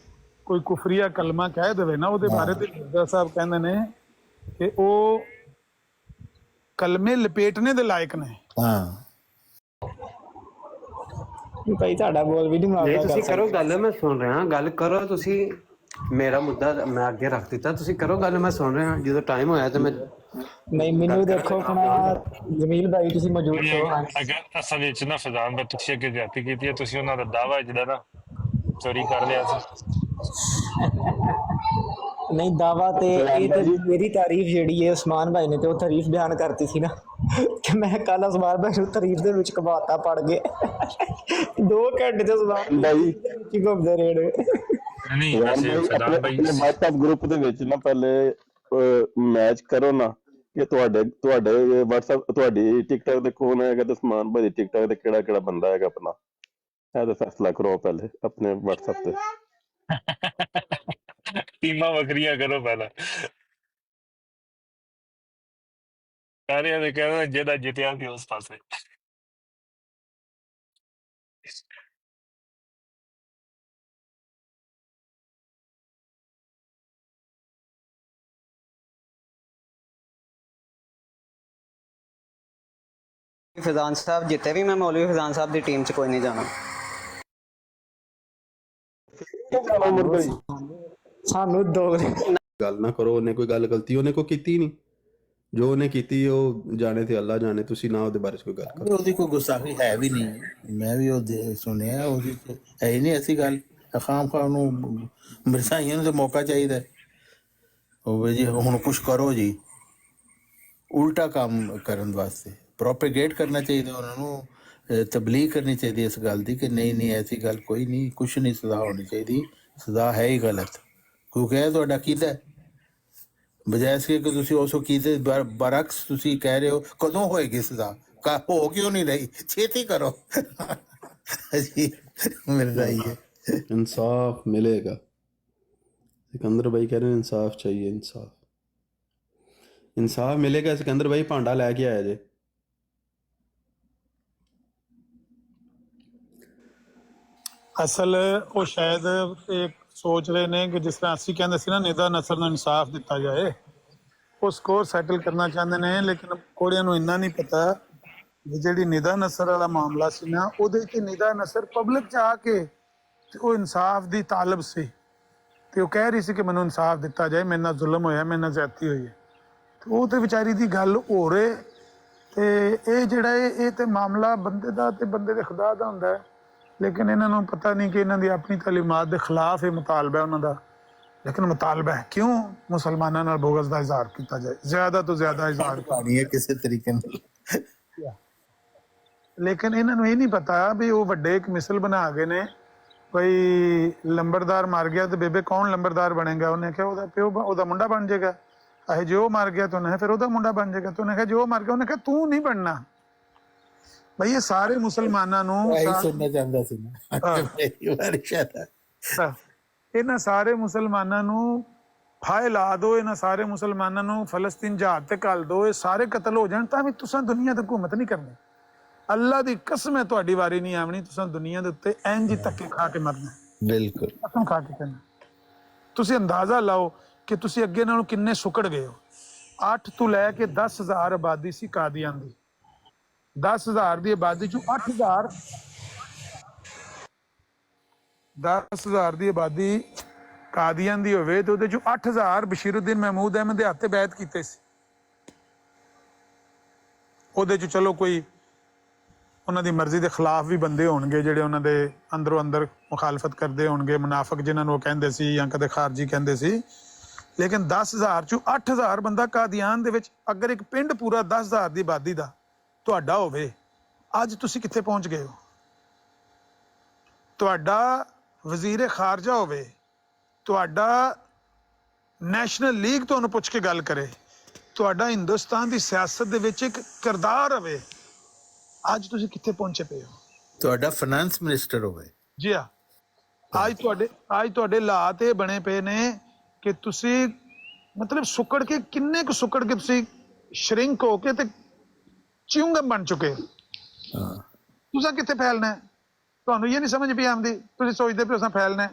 ਕੋਈ ਕੁਫਰੀਆ ਕਲਮਾ ਕਹਿ ਦੇਵੇ ਨਾ, ਉਹਦੇ ਬਾਰੇ ਤੇ ਮਿਰਜ਼ਾ ਸਾਹਿਬ ਕਹਿੰਦੇ ਨੇ ਕਿ ਉਹ ਕਲਮੇ ਲਪੇਟਣੇ ਦੇ ਲਾਇਕ ਨੇ। ਹਾਂ ਭਾਈ ਤੁਹਾਡਾ ਬੋਲ ਵੀ ਨਹੀਂ ਮਾਰਦਾ। ਤੁਸੀਂ ਕਰੋ ਗੱਲ, ਮੈਂ ਸੁਣ ਰਿਹਾ। ਗੱਲ ਕਰੋ ਤੁਸੀਂ, ਮੇਰਾ ਮੁੱਦਾ ਮੈਂ ਅੱਗੇ ਰੱਖ ਦਿੱਤਾ, ਤੁਸੀਂ ਕਰੋ ਗੱਲ, ਮੈਂ ਸੁਣ ਰਿਹਾ। ਜਦੋਂ ਟਾਈਮ ਹੋਇਆ ਤੇ ਮੈਂ ਨਹੀਂ, ਮੈਨੂੰ ਦੇਖੋ ਆਪਣਾ ਜਮੀਲ ਭਾਈ ਤੁਸੀਂ ਮੌਜੂਦ ਹੋ। ਅਗਰ ਅਸਲ ਵਿੱਚ ਨਾ ਫਜ਼ਾਨ ਦਾ ਤੁਸੀਂ ਅੱਗੇ ਜ਼ਿਆਦਤੀ ਕੀਤੀ ਹੈ, ਤੁਸੀਂ ਉਹਨਾਂ ਦਾ ਦਾਵਾ ਜਿਹੜਾ ਨਾ ਚੋਰੀ ਕਰ ਲਿਆ ਸੀ। ਨਹੀਂ ਦਾਵਾ ਤੇ ਇਹ ਤੇ ਮੇਰੀ ਤਾਰੀਫ ਜਿਹੜੀ ਹੈ ਉਸਮਾਨ ਭਾਈ ਨੇ ਤੇ ਉਹ ਤਾਰੀਫ ਬਿਆਨ ਕਰਤੀ ਸੀ ਨਾ ਕਿ ਮੈਂ ਕੱਲ ਉਸਮਾਨ ਭਾਈ ਨੂੰ ਤਾਰੀਫ ਦੇ ਵਿੱਚ ਕਬਾਤਾ ਪੜ ਗਏ 2 ਘੰਟੇ ਤੇ ਉਸਮਾਨ ਭਾਈ ਕੀ ਘੁੰਮਦੇ ਰਹੇ ਨਹੀਂ ਵੈਸੇ ਫਜ਼ਾਨ ਭਾਈ WhatsApp ਗਰੁੱਪ ਦੇ ਵਿੱਚ ਨਾ ਪਹਿਲੇ ਮੈਚ ਕਰੋ ਨਾ ਕਿ ਤੁਹਾਡੇ WhatsApp ਤੁਹਾਡੀ TikTok ਦੇ ਕੌਣ ਹੈਗਾ ਤੇ ਉਸਮਾਨ ਭਾਈ ਦੀ TikTok ਤੇ ਕਿਹੜਾ ਬੰਦਾ ਹੈਗਾ ਆਪਣਾ, ਇਹ ਤਾਂ ਫੈਸਲਾ ਕਰੋ ਪਹਿਲੇ ਆਪਣੇ WhatsApp ਤੇ। ਟੀਮਾਂ ਵੱਖਰੀਆਂ ਕਰੋ ਪਹਿਲਾਂ। ਸਾਰਿਆਂ ਦੇ ਕਹਿਣਾ ਜਿਹੜਾ ਜਿੱਤਿਆ ਸੀ ਉਸ ਪਾਸੇ। ਫੈਜ਼ਾਨ ਸਾਹਿਬ ਜਿੱਤੇ ਵੀ, ਮੈਂ ਮੌਲਵੀ ਫੈਜ਼ਾਨ ਸਾਹਿਬ ਦੀ ਟੀਮ 'ਚ ਕੋਈ ਨਹੀਂ ਜਾਣਾ। ਜਾਣਾ ਮੁਰਗਾ ਜੀ। ਸਾਨੂੰ ਦੋ ਗੱਲ ਨਾ ਕਰੋ, ਉਹਨੇ ਕੋਈ ਗੱਲ ਗਲਤੀ ਉਹਨੇ ਕੋਈ ਕੀਤੀ ਨਹੀਂ, ਜੋ ਉਹਨੇ ਕੀਤੀ ਉਹ ਜਾਣੇ ਤੇ ਅੱਲਾ ਜਾਣੇ, ਤੁਸੀਂ ਨਾ ਉਹਦੇ ਬਾਰੇ 'ਚ ਕੋਈ ਗੱਲ ਕਰੋ। ਉਹਦੀ ਕੋਈ ਗੁਸਤਾਖੀ ਹੈ ਵੀ ਨਹੀਂ, ਮੈਂ ਵੀ ਉਹ ਸੁਣਿਆ, ਉਹਦੀ ਹੈ ਹੀ ਨਹੀਂ ਐਸੀ ਗੱਲ। ਖਾਮ ਖਾ ਨੂੰ ਮਿਰਸਾਈਆਂ ਨੂੰ ਤਾਂ ਮੌਕਾ ਚਾਹੀਦਾ ਹੋਵੇ ਜੀ, ਹੁਣ ਕੁਛ ਕਰੋ ਜੀ, ਉਲਟਾ ਕੰਮ ਕਰਨ ਵਾਸਤੇ ਪ੍ਰੋਪੇਗੇਟ ਕਰਨਾ ਚਾਹੀਦਾ ਉਹਨਾਂ ਨੂੰ, ਤਬਲੀਗ ਕਰਨੀ ਚਾਹੀਦੀ ਇਸ ਗੱਲ ਦੀ ਕਿ ਨਹੀਂ ਨਹੀਂ ਐਸੀ ਗੱਲ ਕੋਈ ਨਹੀਂ, ਕੁਛ ਨਹੀਂ ਸਜ਼ਾ ਹੋਣੀ ਚਾਹੀਦੀ, ਸਜ਼ਾ ਹੈ ਹੀ ਗਲਤ, ਕਿਉਂਕਿ ਇਹ ਤੁਹਾਡਾ ਕੀਤਾ ਹੈ। ਬਜਾਏ ਇਸ ਕਿ ਤੁਸੀਂ ਉਸ ਕੀਤੇ ਬਰਅਕਸ ਤੁਸੀਂ ਕਹਿ ਰਹੇ ਹੋ ਕਦੋਂ ਹੋਏਗੀ ਸਜ਼ਾ, ਹੋ ਕਿਉਂ ਨਹੀਂ ਰਹੀ, ਛੇਤੀ ਕਰੋ ਜੀ, ਮਿਲ रही है। इंसाफ मिलेगा, सिकंदर भाई कह रहे हैं इंसाफ चाहिए, इंसाफ मिलेगा। सिकंदर भाई भांडा लैके आया जे। ਅਸਲ ਉਹ ਸ਼ਾਇਦ ਇਹ ਸੋਚ ਰਹੇ ਨੇ ਕਿ ਜਿਸ ਤਰ੍ਹਾਂ ਅਸੀਂ ਕਹਿੰਦੇ ਸੀ ਨਾ ਨਿਦਾ ਨਸਰ ਨੂੰ ਇਨਸਾਫ ਦਿੱਤਾ ਜਾਏ, ਉਹ ਸਕੋਰ ਸੈਟਲ ਕਰਨਾ ਚਾਹੁੰਦੇ ਨੇ, ਲੇਕਿਨ ਕੋੜਿਆਂ ਨੂੰ ਇੰਨਾ ਨਹੀਂ ਪਤਾ ਵੀ ਜਿਹੜੀ ਨਿਦਾ ਨਸਰ ਵਾਲਾ ਮਾਮਲਾ ਸੀ ਨਾ, ਉਹਦੇ 'ਚ ਨਿਦਾ ਨਸਰ ਪਬਲਿਕ 'ਚ ਆ ਕੇ ਤੇ ਉਹ ਇਨਸਾਫ ਦੀ ਤਾਲਬ ਸੀ, ਤੇ ਉਹ ਕਹਿ ਰਹੀ ਸੀ ਕਿ ਮੈਨੂੰ ਇਨਸਾਫ ਦਿੱਤਾ ਜਾਏ, ਮੇਰੇ ਨਾਲ ਜ਼ੁਲਮ ਹੋਇਆ, ਮੇਰੇ ਨਾਲ ਜ਼ਿਆਦਤੀ ਹੋਈ ਹੈ, ਤੇ ਉਹ ਤੇ ਵਿਚਾਰੀ ਦੀ ਗੱਲ ਹੋ ਰਹੇ। ਤੇ ਇਹ ਜਿਹੜਾ ਇਹ ਤੇ ਮਾਮਲਾ ਬੰਦੇ ਦਾ ਤੇ ਬੰਦੇ ਦੇ ਖੁਦਾ ਦਾ ਹੁੰਦਾ ਹੈ, ਲੇਕਿਨ ਇਹਨਾਂ ਨੂੰ ਪਤਾ ਨਹੀਂ ਕਿ ਇਹਨਾਂ ਦੀ ਆਪਣੀ ਤਾਲੀਮਾਤ ਦੇ ਖਿਲਾਫ ਇਹ ਮੁਤਾਲਬਾ ਉਹਨਾਂ ਦਾ। ਲੇਕਿਨ ਮੁਤਾਲਬਾ ਹੈ ਕਿਉਂ ਮੁਸਲਮਾਨਾਂ ਨਾਲ ਬੋਗਜ਼ ਦਾ ਇਜ਼ਹਾਰ ਕੀਤਾ ਜਾਏ, ਜ਼ਿਆਦਾ ਤੋਂ ਜ਼ਿਆਦਾ ਇਜ਼ਹਾਰ ਪਾਣੀ ਹੈ ਕਿਸੇ ਤਰੀਕੇ ਨਾਲ, ਲੇਕਿਨ ਇਹਨਾਂ ਨੂੰ ਇਹ ਨਹੀਂ ਪਤਾ ਵੀ ਉਹ ਵੱਡੇ ਇੱਕ ਮਿਸਲ ਬਣਾ ਗਏ ਨੇ, ਕੋਈ ਲੰਬੜਦਾਰ ਮਰ ਗਿਆ ਤੇ ਬੇਬੇ ਕੌਣ ਲੰਬੜਦਾਰ ਬਣੇਗਾ, ਉਹਨੇ ਕਿਹਾ ਉਹਦਾ ਪਿਓ ਉਹਦਾ ਮੁੰਡਾ ਬਣ ਜਾਏਗਾ, ਅਹੇ ਜੇ ਉਹ ਮਰ ਗਿਆ ਤਾਂ ਉਹਨੇ ਫਿਰ ਉਹਦਾ ਮੁੰਡਾ ਬਣ ਜਾਏਗਾ, ਤੇ ਉਹਨੇ ਕਿਹਾ ਜੇ ਉਹ ਮਰ ਗਿਆ ਉਹਨੇ ਕਿਹਾ ਤੂੰ ਨਹੀਂ ਬਣਨਾ। ਬਈ ਇਹ ਸਾਰੇ ਮੁਸਲਮਾਨਾਂ ਨੂੰ ਸੁਣਨਾ ਚਾਹੁੰਦਾ ਸੀ ਇਹਨਾਂ ਸਾਰੇ ਮੁਸਲਮਾਨਾਂ ਨੂੰ ਫਾਇ ਲਾ ਦੋ, ਇਹਨਾਂ ਸਾਰੇ ਮੁਸਲਮਾਨਾਂ ਨੂੰ ਫਲਸਤੀਨ ਜਹਾਜ਼ ਤੇ ਘੱਲ ਦੋ, ਇਹ ਸਾਰੇ ਕਤਲ ਹੋ ਜਾਣ ਤਾਂ ਵੀ ਤੁਸੀਂ ਦੁਨੀਆ ਤੇ ਹਕੂਮਤ ਨਹੀਂ ਕਰਨੀ। ਅੱਲਾ ਦੀ ਕਸਮ ਹੈ ਤੁਹਾਡੀ ਵਾਰੀ ਨਹੀਂ ਆਵਣੀ, ਤੁਸੀਂ ਦੁਨੀਆ ਦੇ ਉੱਤੇ ਇੰਜ ਹੀ ਧੱਕੇ ਖਾ ਕੇ ਮਰਨਾ, ਬਿਲਕੁਲ ਕਸਮ ਖਾ ਕੇ ਕਹਿਣਾ। ਤੁਸੀਂ ਅੰਦਾਜ਼ਾ ਲਾਓ ਕਿ ਤੁਸੀਂ ਅੱਗੇ ਨਾਲੋਂ ਕਿੰਨੇ ਸੁਕੜ ਗਏ ਹੋ। 8 ਤੋਂ ਲੈ ਕੇ 10,000 ਆਬਾਦੀ ਸੀ ਕਾਦੀਆਨ ਦੀ, 10,000 ਦੀ ਆਬਾਦੀ ਚੋਂ 10,000 ਦੀ ਆਬਾਦੀ ਕਾਦੀਆਨ ਦੀ ਹੋਵੇ ਤੇ ਉਹਦੇ ਚੋਂ 8,000 ਬਸ਼ੀਰੁদ্দিন ਮਹਿਮੂਦ ਅਹਿਮਦ ਦੇ ਹੱਥੇ ਬੈਤ ਕੀਤੇ ਸੀ। ਉਹਦੇ ਚ ਚਲੋ ਕੋਈ ਉਹਨਾਂ ਦੀ ਮਰਜ਼ੀ ਦੇ ਖਿਲਾਫ ਵੀ ਬੰਦੇ ਹੋਣਗੇ ਜਿਹੜੇ ਉਹਨਾਂ ਦੇ ਅੰਦਰੋਂ ਅੰਦਰ ਮੁਖਾਲਫਤ ਕਰਦੇ ਹੋਣਗੇ, ਮੁਨਾਫਿਕ ਜਿਨ੍ਹਾਂ ਨੂੰ ਉਹ ਕਹਿੰਦੇ ਸੀ ਜਾਂ ਕਦੇ ਖਾਰਜੀ ਕਹਿੰਦੇ ਸੀ, ਲੇਕਿਨ 10,000 ਚੋਂ 8,000 ਬੰਦਾ ਕਾਦੀਆਨ ਦੇ ਵਿੱਚ, ਅਗਰ ਇੱਕ ਪਿੰਡ ਪੂਰਾ 10,000 ਦੀ ਆਬਾਦੀ ਦਾ ਤੁਹਾਡਾ ਹੋਵੇ, ਅੱਜ ਤੁਸੀਂ ਕਿੱਥੇ ਪਹੁੰਚ ਗਏ ਹੋ। ਤੁਹਾਡਾ ਵਜ਼ੀਰ ਖਾਰਜਾ ਹੋਵੇ, ਤੁਹਾਡਾ ਨੈਸ਼ਨਲ ਲੀਗ ਤੁਹਾਨੂੰ ਪੁੱਛ ਕੇ ਗੱਲ ਕਰੇ, ਤੁਹਾਡਾ ਹਿੰਦੁਸਤਾਨ ਦੀ ਸਿਆਸਤ ਦੇ ਵਿੱਚ ਇੱਕ ਕਿਰਦਾਰ ਹੋਵੇ, ਅੱਜ ਤੁਸੀਂ ਕਿੱਥੇ ਪਹੁੰਚੇ ਪਏ ਹੋ। ਤੁਹਾਡਾ ਫਾਈਨੈਂਸ ਮਿਨਿਸਟਰ ਹੋਵੇ, ਜੀ ਹਾਂ, ਅੱਜ ਤੁਹਾਡੇ ਹਾਲਾਤ ਇਹ ਬਣੇ ਪਏ ਨੇ ਕਿ ਤੁਸੀਂ ਮਤਲਬ ਸੁੱਕੜ ਕੇ, ਕਿੰਨੇ ਕੁ ਸੁੱਕੜ ਕੇ ਤੁਸੀਂ ਸ਼ਰਿੰਕ ਹੋ ਕੇ ਤੇ ਚਿਉਂਗਮ ਬਣ ਚੁੱਕੇ। ਤੁਸੀਂ ਕਿੱਥੇ ਫੈਲਣਾ ਹੈ, ਤੁਹਾਨੂੰ ਇਹ ਨਹੀਂ ਸਮਝ ਵੀ ਆਉਂਦੀ, ਤੁਸੀਂ ਸੋਚਦੇ ਪਏ ਫੈਲਣਾ ਹੈ।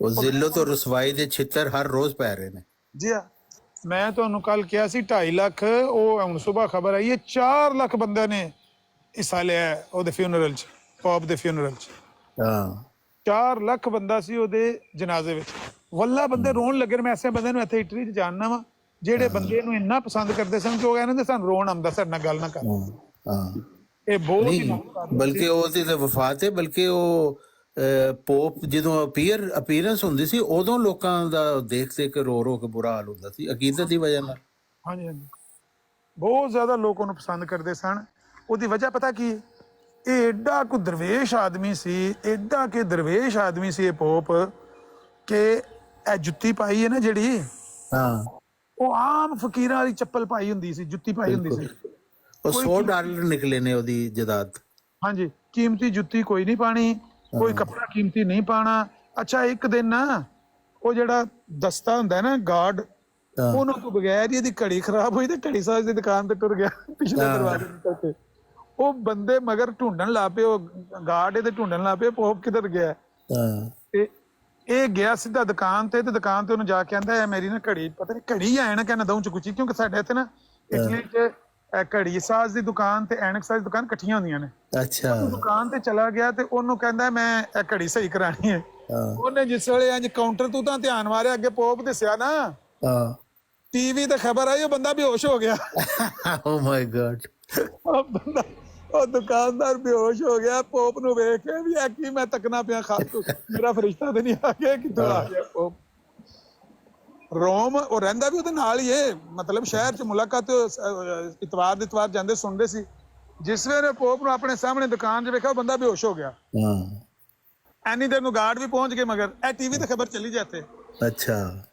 ਉਹ ਜ਼ਿਲਤ ਔਰ ਰਸਵਾਈ ਦੇ ਛਿੱਤਰ ਹਰ ਰੋਜ਼ ਪੈ ਰਹੇ ਨੇ। ਜੀ ਹਾਂ, ਮੈਂ ਤੁਹਾਨੂੰ ਕੱਲ ਕਿਹਾ ਸੀ 2.5 ਲੱਖ, ਉਹ ਹੁਣ ਸੁਬਾਹ ਖਬਰ ਆਈ ਹੈ 4 ਲੱਖ ਬੰਦਿਆਂ ਨੇ ਹਿੱਸਾ ਲਿਆ ਉਹਦੇ ਫਿਊਨਰਲ 'ਚ, ਪੌਪ ਦੇ ਫਿਊਨਰਲ 'ਚ। 4 ਲੱਖ ਬੰਦਾ ਸੀ ਉਹਦੇ ਜਨਾਜ਼ੇ ਵਿੱਚ। ਵੱਲਾ ਬੰਦੇ ਰੋਣ ਲੱਗੇ। ਮੈਂ ਐਸੇ ਬੰਦੇ ਨੂੰ ਇੱਥੇ ਇਟਲੀ 'ਚ ਜਾਣਨਾ ਵਾ ਜਿਹੜੇ ਬੰਦੇ ਨੂੰ ਇੰਨਾ ਪਸੰਦ ਕਰਦੇ ਸਨ ਕਿ ਉਹ ਕਹਿੰਦੇ ਸਾਨੂੰ ਰੋਣ ਆਉਂਦਾ ਸਾਡੇ ਨਾਲ ਗੱਲ ਨਾ ਕਰ। ਇਹ ਬਹੁਤ ਬਲਕਿ ਉਹਦੀ ਤਾਂ ਵਫਾਤ ਹੈ, ਬਲਕਿ ਉਹ ਪੋਪ ਜਦੋਂ ਅਪੀਅਰੈਂਸ ਹੁੰਦੀ ਸੀ ਉਦੋਂ ਲੋਕਾਂ ਦਾ ਦੇਖ ਕੇ ਰੋ ਕੇ ਬੁਰਾ ਹਾਲ ਹੁੰਦਾ ਸੀ ਅਕੀਦਤ ਦੀ ਵਜ੍ਹਾ ਨਾਲ। ਹਾਂਜੀ ਹਾਂਜੀ, ਬਹੁਤ ਜ਼ਿਆਦਾ ਲੋਕ ਉਹਨੂੰ ਪਸੰਦ ਕਰਦੇ ਸਨ। ਉਹਦੀ ਵਜ੍ਹਾ ਪਤਾ ਕੀ, ਇਹ ਐਡਾ ਕੋ ਦਰਵੇਸ਼ ਆਦਮੀ ਸੀ, ਐਡਾ ਕਿ ਦਰਵੇਸ਼ ਆਦਮੀ ਸੀ ਇਹ ਪੋਪ, ਕਿ ਇਹ ਜੁੱਤੀ ਪਾਈ ਹੈ ਨਾ ਜਿਹੜੀ, ਉਹ ਆਮ ਫਕੀਰਾਂ ਵਾਲੀ ਚੱਪਲ ਪਾਈ ਹੁੰਦੀ ਸੀ, ਜੁੱਤੀ ਪਾਈ ਹੁੰਦੀ ਸੀ। ਉਹ $100 ਨਿਕਲੇ ਨੇ ਉਹਦੀ ਜਾਇਦਾਦ। ਹਾਂਜੀ, ਕੀਮਤੀ ਜੁੱਤੀ ਕੋਈ ਨਹੀਂ ਪਾਣੀ, ਕੋਈ ਕੱਪੜਾ ਕੀਮਤੀ ਨਹੀਂ ਪਾਣਾ। ਅੱਛਾ, ਇੱਕ ਦਿਨ ਨਾ ਉਹ ਜਿਹੜਾ ਦਸਤਾ ਹੁੰਦਾ ਨਾ ਗਾਰਡ, ਉਹਨੂੰ ਤੋਂ ਬਗੈਰ ਹੀ ਇਹਦੀ ਘੜੀ ਖਰਾਬ ਹੋਈ ਤੇ ਘੜੀ ਸਾਜ ਦੀ ਦੁਕਾਨ ਤੇ ਟੁਰ ਗਿਆ ਪਿਛਲੇ ਦਰਵਾਜ਼ੇ ਤੇ। ਉਹ ਬੰਦੇ ਮਗਰ ਢੂੰਡਣ ਲੱਗ ਪਏ, ਉਹ ਗਾਰਡ ਇਹਦੇ ਢੂੰਡਣ ਲੱਗ ਪਏ ਪੋਪ ਕਿੱਧਰ ਗਿਆ। ਤੇ ਇਹ ਗਿਆ ਸਿੱਧਾ ਦੁਕਾਨ ਤੇ ਦੁਕਾਨ ਤੇ ਉਹਨੂੰ ਜਾ ਕੇ ਆਂਦਾ, ਮੇਰੀ ਨਾ ਘੜੀ, ਪਤਾ ਨਹੀਂ ਘੜੀ ਆਏ ਨਾ ਕਹਿੰਦਾ ਦਊਂ ਚ ਕੁਛ, ਕਿਉਂਕਿ ਸਾਡੇ ਇੱਥੇ ਨਾ ਇਟਲੀ ਚ ਘੜੀ ਸਾਜ਼ ਦੀ ਦੁਕਾਨ ਤੇ ਐਨਕ ਸਾਜ਼ ਦੀ ਦੁਕਾਨ ਇਕੱਠੀਆਂ ਹੁੰਦੀਆਂ ਨੇ। ਅੱਛਾ ਉਹ ਦੁਕਾਨ ਤੇ ਚਲਾ ਗਿਆ ਤੇ ਉਹਨੂੰ ਕਹਿੰਦਾ ਮੈਂ ਇਹ ਘੜੀ ਸਹੀ ਕਰਾਣੀ ਹੈ। ਹਾਂ ਉਹਨੇ ਜਿਸ ਵੇਲੇ ਅੱਜ ਕਾਊਂਟਰ ਤੋਂ ਤਾਂ ਧਿਆਨ ਮਾਰਿਆ, ਅੱਗੇ ਪੋਪ ਦਿਸਿਆ ਨਾ, ਹਾਂ ਟੀਵੀ ਤੇ ਖਬਰ ਆਈ, ਉਹ ਬੰਦਾ ਬੇਹੋਸ਼ ਹੋ ਗਿਆ। ਓ ਮਾਈ ਗॉड ਉਹ ਬੰਦਾ, ਉਹ ਦੁਕਾਨਦਾਰ ਬੇਹੋਸ਼ ਹੋ ਗਿਆ ਪੋਪ ਨੂੰ ਵੇਖ ਕੇ ਵੀ ਇਹ ਕੀ ਮੈਂ ਤੱਕਣਾ ਪਿਆ, ਖਾਤੂ ਮੇਰਾ ਫਰਿਸ਼ਤਾ ਤੇ ਨਹੀਂ ਆ ਗਿਆ, ਕਿੱਥੋਂ ਆ ਗਿਆ ਪੋਪ। ਰੋਮ ਉਹ ਰਹਿੰਦਾ ਵੀ ਉਹਦੇ ਨਾਲ ਹੀ ਹੈ, ਮਤਲਬ ਸ਼ਹਿਰ ਚ ਮੁਲਾਕਾਤ ਇਤਵਾਰ ਦੇ ਇਤਵਾਰ ਜਾਂਦੇ ਸੁਣਦੇ ਸੀ। ਜਿਸ ਵੇਲੇ ਪੋਪ ਨੂੰ ਆਪਣੇ ਸਾਹਮਣੇ ਦੁਕਾਨ 'ਚ ਵੇਖਿਆ, ਉਹ ਬੰਦਾ ਬੇਹੋਸ਼ ਹੋ ਗਿਆ। ਹਾਂ ਐਨੀ ਦੇਰ ਨੂੰ ਗਾਰਡ ਵੀ ਪਹੁੰਚ ਗਏ, ਮਗਰ ਇਹ ਟੀਵੀ ਤੇ ਖਬਰ ਚਲੀ ਜਾਂਦੇ। ਅੱਛਾ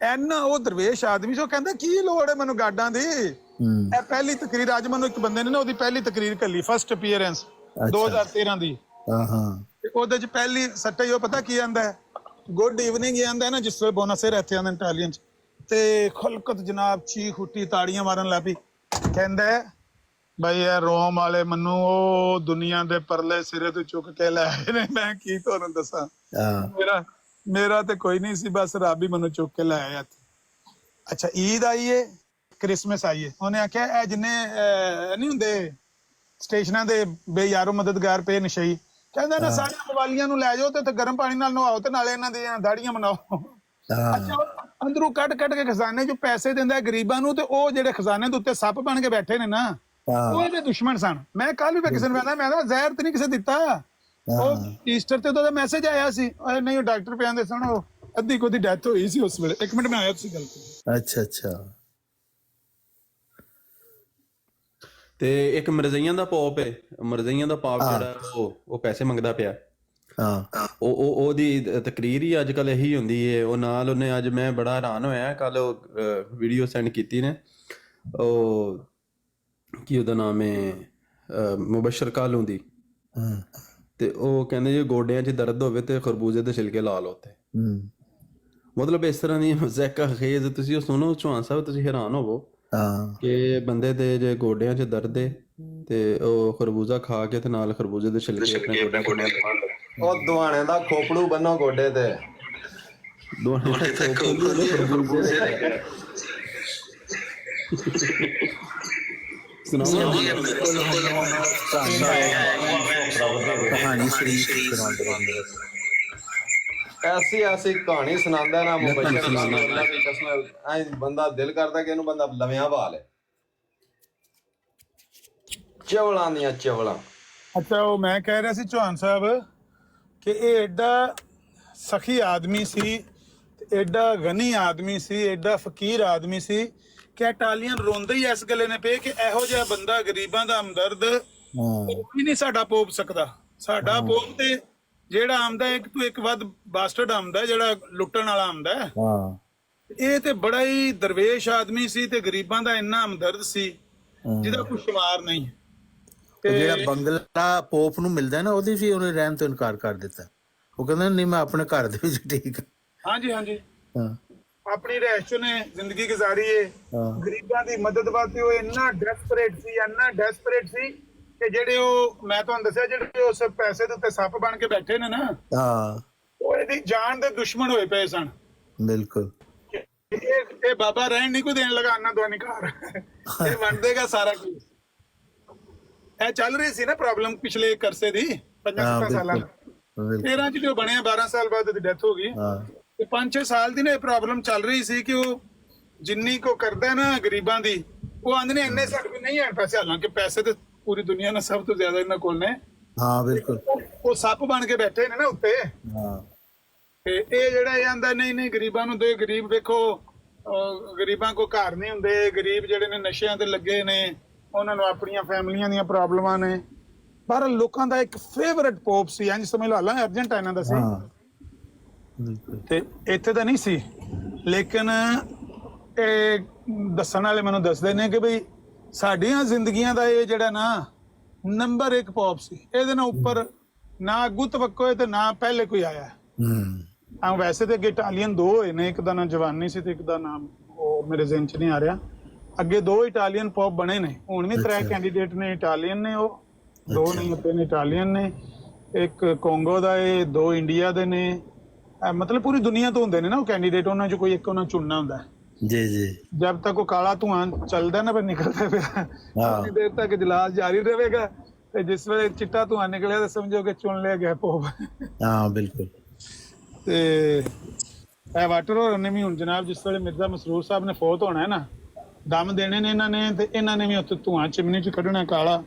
ਐਨਾ ਉਹ ਦਰਵੇਸ਼ ਆਦਮੀ ਸੀ, ਉਹ ਕਹਿੰਦਾ ਕੀ ਲੋੜ ਹੈ ਮੈਨੂੰ ਗਾਰਡਾਂ ਦੀ। ਇਹ ਪਹਿਲੀ ਤਕਰੀਰ, ਅੱਜ ਮੈਨੂੰ ਇੱਕ ਬੰਦੇ ਨੇ ਨਾ ਉਹਦੀ ਪਹਿਲੀ ਤਕਰੀਰ ਕੱਲੀ, ਫਸਟ ਅਪੀਅਰੈਂਸ 2013 ਦੀ। ਹਾਂ ਤੇ ਉਹਦੇ 'ਚ ਪਹਿਲੀ ਸੱਟਾ ਹੀ ਉਹ ਪਤਾ ਕੀ ਆਂਦਾ ਹੈ, ਗੁੱਡ ਈਵਨਿੰਗ ਹੀ ਆਂਦਾ ਹੈ ਨਾ, ਜਿਸ ਵੇਲੇ ਬੋਨਸੇਰ ਇੱਥੇ ਆਂਦੇ ਇਟਾਲੀਅਨ 'ਚ, ਤੇ ਖਲਕਤ ਜਨਾਬ ਚੀਖ ਉੱਠੀ, ਤਾੜੀਆਂ ਮਾਰਨ ਲੱਗ ਪਈ। ਕਹਿੰਦਾ ਬਈ ਇਹ ਰੋਮ ਵਾਲੇ ਮੈਨੂੰ ਉਹ ਦੁਨੀਆ ਦੇ ਪਰਲੇ ਸਿਰੇ ਤੋਂ ਚੁੱਕ ਕੇ ਲੈ ਆਏ ਨੇ, ਮੈਂ ਕੀ ਤੁਹਾਨੂੰ ਦੱਸਾਂ। ਮੇਰਾ ਤੇ ਕੋਈ ਨਹੀਂ ਸੀ, ਬਸ ਰੱਬ ਹੀ ਮੈਨੂੰ ਚੁੱਕ ਕੇ ਲੈ ਆਇਆ। ਅੱਛਾ ਈਦ ਆਈ ਏ, ਕ੍ਰਿਸਮਸ ਆਈ ਏ, ਉਹਨੇ ਆਖਿਆ ਇਹ ਜਿੰਨੇ ਨਹੀਂ ਹੁੰਦੇ ਸਟੇਸ਼ਨਾਂ ਦੇ ਬੇਯਾਰੋ ਮਦਦਗਾਰ ਪਏ ਨਸ਼ਈ, ਕਹਿੰਦਾ ਨਾ ਸਾਰੀਆਂ ਮਵਾਲੀਆਂ ਨੂੰ ਲੈ ਜਾਓ ਤੇ ਗਰਮ ਪਾਣੀ ਨਾਲ ਨਹਾਓ ਤੇ ਨਾਲੇ ਇਹਨਾਂ ਦੀਆਂ ਦਾੜੀਆਂ ਬਣਾਓ। ਅੱਛਾ ਅੰਦਰੋਂ ਕੱਢ ਕੇ ਖਜ਼ਾਨੇ 'ਚ ਪੈਸੇ ਦਿੰਦਾ ਗਰੀਬਾਂ ਨੂੰ, ਤੇ ਉਹ ਜਿਹੜੇ ਖਜ਼ਾਨੇ ਦੇ ਉੱਤੇ ਸੱਪ ਬਣ ਕੇ ਬੈਠੇ ਨੇ ਨਾ, ਉਹ ਇਹਦੇ ਦੁਸ਼ਮਣ ਸਨ। ਮੈਂ ਕੱਲ ਵੀ ਕਿਸੇ ਨੂੰ ਕਹਿੰਦਾ, ਮੈਂ ਕਿਹਾ ਜ਼ਹਿਰ ਤੇ ਨਹੀਂ ਕਿਸੇ ਦਿੱਤਾ। ਉਹ ਈਸਟਰ ਤੇ ਉਹਦਾ ਮੈਸੇਜ ਆਇਆ ਸੀ, ਨਹੀਂ ਉਹ ਡਾਕਟਰ ਪਿਆ ਦੇ ਸਨ, ਉਹ ਅੱਧੀ ਕੋਦੀ ਡੈਥ ਹੋਈ ਸੀ ਉਸ ਵੇਲੇ। ਇੱਕ ਮਿੰਟ ਮੈਂ ਆਇਆ, ਤੁਸੀਂ ਗੱਲ ਕਰੋ। ਅੱਛਾ ਤੇ ਇੱਕ ਮਰਜ਼ਈਆਂ ਦਾ ਪੌਪ ਹੈ, ਮਰਜ਼ਈਆਂ ਦਾ ਪਾਪ ਜਿਹੜਾ ਉਹ ਪੈਸੇ ਮੰਗਦਾ ਪਿਆ। ਹਾਂ ਉਹਦੀ ਤਕਰੀਰ ਹੀ ਅੱਜ ਕੱਲ ਇਹੀ ਹੁੰਦੀ ਹੈ। ਉਹ ਨਾਲ ਉਹਨੇ, ਅੱਜ ਮੈਂ ਬੜਾ ਹੈਰਾਨ ਹੋਇਆ, ਕੱਲ ਉਹ ਵੀਡੀਓ ਸੈਂਡ ਕੀਤੀ ਨੇ, ਉਹ ਕੀ ਉਹਦਾ ਨਾਮ ਹੈ, ਮੁਬਸ਼ਰ ਕਾਲੂ ਦੀ। ਤੇ ਉਹ ਕਹਿੰਦੇ ਜੇ ਗੋਡਿਆਂ 'ਚ ਦਰਦ ਹੋਵੇ ਤੇ ਖਰਬੂਜ਼ੇ ਦੇ ਛਿਲਕੇ ਲਾ ਲਓ ਉੱਥੇ। ਮਤਲਬ ਇਸ ਤਰ੍ਹਾਂ ਦੀ ਜ਼ੈਕਾ ਖੇਜ਼ ਤੁਸੀਂ ਉਹ ਸੁਣੋ ਚੌਹਾਨ ਸਾਹਿਬ, ਤੁਸੀਂ ਹੈਰਾਨ ਹੋਵੋ ਕਿ ਬੰਦੇ ਦੇ ਜੇ ਗੋਡਿਆਂ 'ਚ ਦਰਦ ਹੈ ਤੇ ਉਹ ਖਰਬੂਜ਼ਾ ਖਾ ਕੇ ਤੇ ਨਾਲ ਖਰਬੂਜ਼ੇ ਦੇ ਛਿਲਕੇ ਆਪਣੇ ਗੋਡਿਆਂ ਤੇ, ਉਹ ਦੁਆਣੇ ਦਾ ਖੋਪੜੂ ਬੰਨੋ ਗੋਡੇ ਤੇ, ਦੁਆਣੇ ਦਾ ਖਰਬੂਜ਼ੇ ਦੇ। ਕਹਾਣੀ ਐਸੀ ਕਹਾਣੀ ਸੁਣਾਉਂਦਾ ਨਾ ਬੰਦਾ ਦਿਲ ਕਰਦਾ ਕਿ ਇਹਨੂੰ ਬੰਦਾ ਲਵਿਆਂ ਪਾ ਲੇ, ਚਵਲਾਂ ਦੀਆਂ ਚਵਲਾਂ। ਅੱਛਾ ਉਹ ਮੈਂ ਕਹਿ ਰਿਹਾ ਸੀ ਚੌਹਾਨ ਸਾਹਿਬ ਕਿ ਇਹ ਐਡਾ ਸਖੀ ਆਦਮੀ ਸੀ, ਐਡਾ ਗਨੀ ਆਦਮੀ ਸੀ, ਐਡਾ ਫਕੀਰ ਆਦਮੀ ਸੀ ਕਿ ਇਟਾਲੀਅਨ ਰੋਂਦੇ ਹੀ ਇਸ ਗੱਲੇ ਨੇ ਪਏ ਕਿ ਇਹੋ ਜਿਹਾ ਬੰਦਾ ਗਰੀਬਾਂ ਦਾ ਹਮਦਰਦ ਕੋਈ ਨਹੀਂ ਸਾਡਾ ਪੋਪ ਸਕਦਾ। ਸਾਡਾ ਪੋਪ ਤੇ ਜਿਹੜਾ ਆਮਦਾ ਇੱਕ ਤੋਂ ਇੱਕ ਵੱਧ ਬਾਸਟਰਡ ਆਮਦਾ, ਜਿਹੜਾ ਲੁੱਟਣ ਵਾਲਾ ਆਮਦਾ। ਇਹ ਤੇ ਬੜਾ ਹੀ ਦਰਵੇਸ਼ ਆਦਮੀ ਸੀ ਤੇ ਗਰੀਬਾਂ ਦਾ ਇੰਨਾ ਹਮਦਰਦ ਸੀ ਜਿਹਦਾ ਕੋਈ ਸ਼ੁਮਾਰ ਨਹੀਂ। ਤੇ ਜਿਹੜਾ ਬੰਗਲਾ ਪੋਪ ਨੂੰ ਮਿਲਦਾ ਨਾ, ਉਹਦੀ ਵੀ ਉਹਨੇ ਰਹਿਣ ਤੋਂ ਇਨਕਾਰ ਕਰ ਦਿੱਤਾ। ਉਹ ਕਹਿੰਦਾ ਨਹੀਂ ਮੈਂ ਆਪਣੇ ਘਰ ਦੇ ਵਿੱਚ ਠੀਕ ਹਾਂ। ਹਾਂਜੀ ਆਪਣੀ ਰਹਿਸ਼ ਨੇ ਜ਼ਿੰਦਗੀ ਗੁਜ਼ਾਰੀ ਹੈ, ਗਰੀਬਾਂ ਦੀ ਮਦਦ ਵਾਸਤੇ ਉਹ ਇੰਨਾ ਡੈਸਪਰੇਟ ਸੀ ਕਿ ਜਿਹੜੇ ਉਹ ਮੈਂ ਤੁਹਾਨੂੰ ਦੱਸਿਆ ਜਿਹੜੇ ਉਸ ਪੈਸੇ ਦੇ ਉੱਤੇ ਸੱਪ ਬਣ ਕੇ ਬੈਠੇ ਨੇ ਨਾ, ਉਹ ਇਹਦੀ ਜਾਨ ਦੇ ਦੁਸ਼ਮਣ ਹੋਏ ਪਏ ਸਨ। ਬਿਲਕੁਲ ਇਹ ਬਾਬਾ ਰਹਿਣ ਨਹੀਂ ਕੋਈ ਦੇਣ ਲਗਾ ਅੰਨਾ ਦਵਾਨੀ ਘਰ, ਇਹ ਵੰਡ ਦੇਗਾ ਸਾਰਾ ਕੁਝ। ਇਹ ਚੱਲ ਰਹੀ ਸੀ ਨਾ ਪ੍ਰੋਬਲਮ ਪਿਛਲੇ ਕਰਸੇ ਦੀ 5-7 ਸਾਲਾਂ 13 ਚ ਜੋ ਬਣਿਆ, 12 ਸਾਲ ਬਾਅਦ ਉਹਦੀ ਡੈਥ ਹੋ ਗਈ। ਤੇ 5-6 ਸਾਲ ਦੀ ਨਾ ਇਹ ਪ੍ਰੋਬਲਮ ਚੱਲ ਰਹੀ ਸੀ ਕਿ ਉਹ ਜਿੰਨੀ ਕੋ ਕਰਦਾ ਨਾ ਗਰੀਬਾਂ ਦੀ, ਉਹ ਆਂਦੇ ਨੇ ਇੰਨੇ ਸਾਡੇ ਕੋਲ ਨਹੀਂ ਆਣ ਪੈਸੇ, ਹਾਲਾਂਕਿ ਪੈਸੇ ਤੇ ਪੂਰੀ ਦੁਨੀਆ ਨਾਲ ਸਭ ਤੋਂ ਜ਼ਿਆਦਾ ਇਹਨਾਂ ਕੋਲ ਨੇ। ਬਿਲਕੁਲ ਉਹ ਸੱਪ ਬਣ ਕੇ ਬੈਠੇ ਨੇ ਨਾ ਉੱਤੇ। ਤੇ ਇਹ ਜਿਹੜਾ ਇਹ ਆਂਦਾ ਨਹੀਂ ਗਰੀਬਾਂ ਨੂੰ ਦੇ, ਗਰੀਬ ਵੇਖੋ ਗਰੀਬਾਂ ਕੋ ਘਰ ਨਹੀਂ ਹੁੰਦੇ, ਗਰੀਬ ਜਿਹੜੇ ਨੇ ਨਸ਼ਿਆਂ ਤੇ ਲੱਗੇ ਨੇ, ਉਹਨਾਂ ਨੂੰ ਆਪਣੀਆਂ ਫੈਮਲੀਆਂ ਦੀਆਂ ਪ੍ਰੋਬਲਮਾਂ ਨੇ। ਪਰ ਲੋਕਾਂ ਦਾ ਇੱਕ ਫੇਵਰਟ ਪੋਪ ਸੀ, ਇੰਜ ਸਮਝ ਲਾ ਅਰਜੈਂਟਾਈਨਾ ਦਾ ਸੀ ਤੇ ਇੱਥੇ ਤਾਂ ਨਹੀਂ ਸੀ। ਲੇਕਿਨ ਇਹ ਦੱਸਣ ਵਾਲੇ ਮੈਨੂੰ ਦੱਸਦੇ ਨੇ ਕਿ ਬਈ ਸਾਡੀਆਂ ਜ਼ਿੰਦਗੀਆਂ ਦਾ ਇਹ ਜਿਹੜਾ ਨਾ ਨੰਬਰ 1 ਪੋਪ ਸੀ। ਇਹਦੇ ਨਾਲ ਉੱਪਰ ਨਾ ਅੱਗੂ ਤਵੱਕੋ ਤੇ ਨਾ ਪਹਿਲੇ ਕੋਈ ਆਇਆ। ਵੈਸੇ ਤੇ ਅੱਗੇ ਇਟਾਲੀਅਨ 2 ਹੋਏ ਨੇ, ਇੱਕ ਦਾ ਨਾਮ ਜਵਾਨੀ ਸੀ ਤੇ ਇੱਕ ਦਾ ਨਾਮ ਉਹ ਮੇਰੇ ਜ਼ਿਹਨ ਚ ਨਹੀਂ ਆ ਰਿਹਾ। ਅੱਗੇ 2 ਇਟਾਲੀਅਨ ਪੋਪ ਬਣੇ ਨੇ, ਹੁਣ ਵੀ 3 ਕੈਂਡੀਡੇਟ ਨੇ ਇਟਾਲੀਅਨ ਨੇ, ਉਹ 2 ਨਹੀਂ 3 ਇਟਾਲੀਅਨ ਨੇ, ਇੱਕ ਕੋਂਗੋ ਦਾ ਏ, 2 ਇੰਡੀਆ ਦੇ ਨੇ। ਮਤਲਬ ਪੂਰੀ ਦੁਨੀਆ ਤੋਂ ਹੁੰਦੇ ਨੇ ਨਾ ਉਹ ਕੈਂਡੀਡੇਟ, ਉਹਨਾਂ 'ਚ ਕੋਈ ਇੱਕ ਉਹਨਾਂ ਚੁਣਨਾ ਹੁੰਦਾ। जी जी जब तक वो काला धुआं चलता ना, फिर निकलता फिर उतनी देर तक इजलास जारी रहेगा। ਤੇ ਜਿਸ ਵੇਲੇ ਚਿੱਟਾ ਧੂਆਂ ਨਿਕਲਿਆ ਤਾਂ ਸਮਝੋ ਕਿ ਚੁਣ ਲਿਆ ਗਿਆ ਪੋਪ। हाँ बिल्कुल। ਤੇ ਇਹ ਵਾਟਰ ਹੋਰਾਂ ਨੇ ਵੀ ਹੁਣ ਜਨਾਬ ਜਿਸ ਵੇਲੇ ਮਿਰਜ਼ਾ ਮਸਰੂਰ ਸਾਹਿਬ ਨੇ ਫੌਤ ਹੋਣਾ ਹੈ ਨਾ, ਦਮ ਦੇਣੇ ਨੇ ਇਹਨਾਂ ਨੇ, ਤੇ ਇਹਨਾਂ ਨੇ ਵੀ ਉੱਥੇ ਧੂਆਂ ਚਿਮਨੀ ਚ ਕੱਢਣਾ ਕਾਲਾ,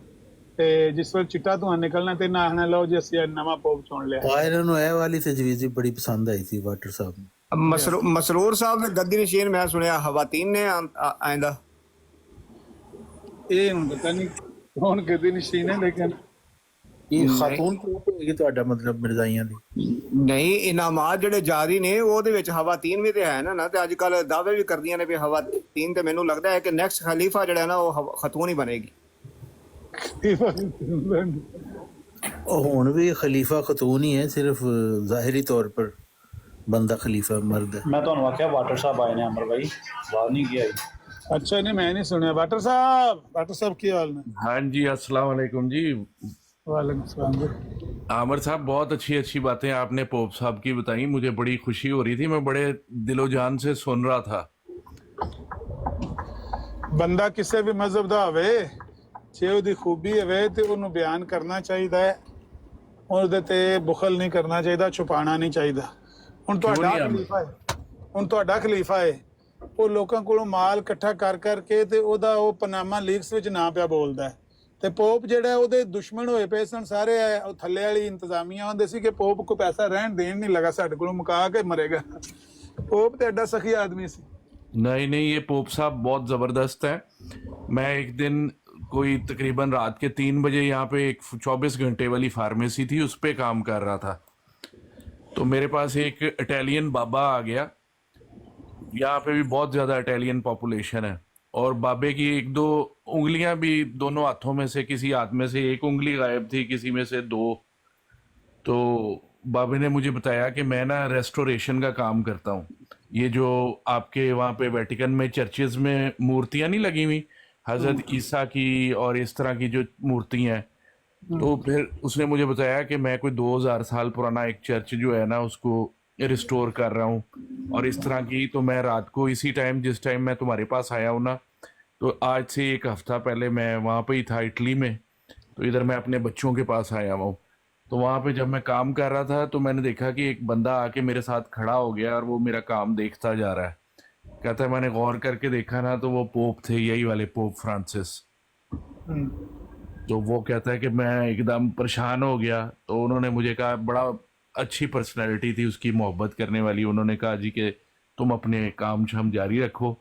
ਤੇ ਜਿਸ ਵੇਲੇ ਚਿੱਟਾ ਧੂਆਂ ਨਿਕਲਣਾ ਤੇ ਇਹਨਾਂ ਆਖਣਾ ਲਓ ਜੀ ਅਸੀਂ ਨਵਾਂ ਪੋਪ ਚੁਣ ਲਿਆ। ਇਹਨਾਂ ਨੂੰ ਇਹ ਵਾਲੀ ਤਜਵੀਜ਼ ਵੀ ਬੜੀ ਪਸੰਦ ਆਈ ਸੀ ਵਾਟਰ ਸਾਹਿਬ ਨੂੰ। ਮਸਰੂਰ ਸਾਹਿਬ ਦੇ ਗੱਦੀ ਨਸ਼ੀਨ ਮੈਂ ਸੁਣਿਆ ਹਵਾਤੀਨ ਨੇ ਆਇੰਦਾ। ਇਹ ਹੁਣ ਪਤਾ ਨਹੀਂ ਕੌਣ ਗੱਦੀ ਨਸ਼ੀਨ ਹੈ, ਲੇਕਿਨ ਇਹ ਖਾਤੂਨ ਹੋਏਗੀ ਤੁਹਾਡਾ ਮਤਲਬ ਮਿਰਜ਼ਾਈਆਂ ਦੀ? ਨਹੀਂ, ਇਨਾਮਾਤ ਜਿਹੜੇ ਜਾਰੀ ਨੇ ਉਹਦੇ ਵਿੱਚ ਹਵਾਤੀਨ ਵੀ ਤੇ ਹੈ ਨਾ, ਤੇ ਅੱਜ ਕੱਲ ਦਾਅਵੇ ਵੀ ਕਰਦੀਆਂ ਨੇ ਵੀ ਹਵਾਤੀਨ, ਤੇ ਮੈਨੂੰ ਲੱਗਦਾ ਹੈ ਕਿ ਨੈਕਸਟ ਖਲੀਫਾ ਜਿਹੜਾ ਨਾ ਉਹ ਖਤੂਨ ਹੀ ਬਣੇਗੀ। और हुन भी खलीफा खतून ही है, सिर्फ ज़ाहिरी तौर पर बंदा खलीफा मर्द है। मैं ਤੁਹਾਨੂੰ ਆਖਿਆ ਵਾਟਰ ਸਾਹਿਬ ਆਏ ਨੇ ਅਮਰ ਭਾਈ, ਬਾਤ नहीं किया। अच्छा नहीं, मैं नहीं सुना। वाटर साहब की हाल में? हाँ जी, अस्सलाम वालेकुम जी। वालेकुम सलाम जी। आमिर साहब, बहुत अच्छी अच्छी बातें आपने पोप साहब की बताई, मुझे बड़ी खुशी हो रही थी, मैं बड़े दिलो जान से सुन रहा था। बंदा किसी भी मजहब दा होवे, ਜੇ ਉਹਦੀ ਖੂਬੀ ਹੋਵੇ ਤੇ ਉਹਨੂੰ ਬਿਆਨ ਕਰਨਾ ਚਾਹੀਦਾ ਹੈ, ਉਹਦੇ ਤੇ ਬੁਖਲ ਨਹੀਂ ਕਰਨਾ ਚਾਹੀਦਾ, ਛੁਪਾਣਾ ਨਹੀਂ ਚਾਹੀਦਾ। ਹੁਣ ਤੁਹਾਡਾ ਖਲੀਫਾ ਹੈ, ਉਹ ਲੋਕਾਂ ਕੋਲੋਂ ਮਾਲ ਇਕੱਠਾ ਕਰ ਕਰਕੇ ਤੇ ਉਹਦਾ ਉਹ ਪਨਾਮਾ ਲੀਕਸ ਵਿੱਚ ਨਾਂ ਪਿਆ ਬੋਲਦਾ ਹੈ, ਤੇ ਪੋਪ ਜਿਹੜਾ ਉਹਦੇ ਦੁਸ਼ਮਣ ਹੋਏ ਪਏ ਸਨ ਸਾਰੇ, ਉਹ ਥੱਲੇ ਵਾਲੀ ਇੰਤਜ਼ਾਮੀਆਂ ਹੁੰਦੇ ਸੀ ਕਿ ਪੋਪ ਕੋ ਪੈਸਾ ਰਹਿਣ ਦੇਣ ਨਹੀਂ ਲਗਾ, ਸਾਡੇ ਕੋਲੋਂ ਮੁਕਾ ਕੇ ਮਰੇਗਾ। ਪੋਪ ਤੇ ਐਡਾ ਸਖੀ ਆਦਮੀ ਸੀ। नहीं नहीं, ये पोप साहब बहुत ज़बरदस्त है। मैं एक दिन कोई तकरीबन रात के 3 बजे यहाँ पे एक 24 घंटे वाली फार्मेसी थी, उस पे काम कर रहा था, तो मेरे पास एक इटालियन बाबा आ गया। यहाँ पे भी बहुत ज़्यादा इटालियन पॉपुलेशन है, और बाबे की 1-2 उंगलियां भी दोनों हाथों में से, किसी हाथ में से एक उंगली गायब थी, किसी में से 2। तो बाबे ने मुझे बताया कि मैं ना रेस्टोरेशन का काम करता हूँ। ये जो आपके वहाँ पे वेटिकन में चर्चेज में मूर्तियाँ नहीं लगी हुई हज़रत ईसा की और इस तरह की जो मूर्तियाँ हैं, तो फिर उसने मुझे बताया कि मैं कोई 2000 साल पुराना एक चर्च जो है ना उसको रिस्टोर कर रहा हूँ और इस तरह की। तो मैं रात को इसी टाइम, जिस टाइम मैं तुम्हारे पास आया हूँ ना, तो आज से 1 हफ्ता पहले मैं वहाँ पे ही था इटली में, तो इधर मैं अपने बच्चों के पास आया हुआ हूँ। तो वहाँ पे जब मैं काम कर रहा था तो मैंने देखा कि एक बंदा आके मेरे साथ खड़ा हो गया और वो मेरा काम देखता जा रहा है। कहता है मैंने गौर करके देखा ना तो वो पोप थे, यही वाले पोप फ्रांसिस। तो वो कहता है कि मैं एकदम परेशान हो गया। तो उन्होंने मुझे कहा, बड़ा अच्छी पर्सनैलिटी थी उसकी, मोहब्बत करने वाली। उन्होंने कहा जी कि तुम अपने काम हम जारी रखो।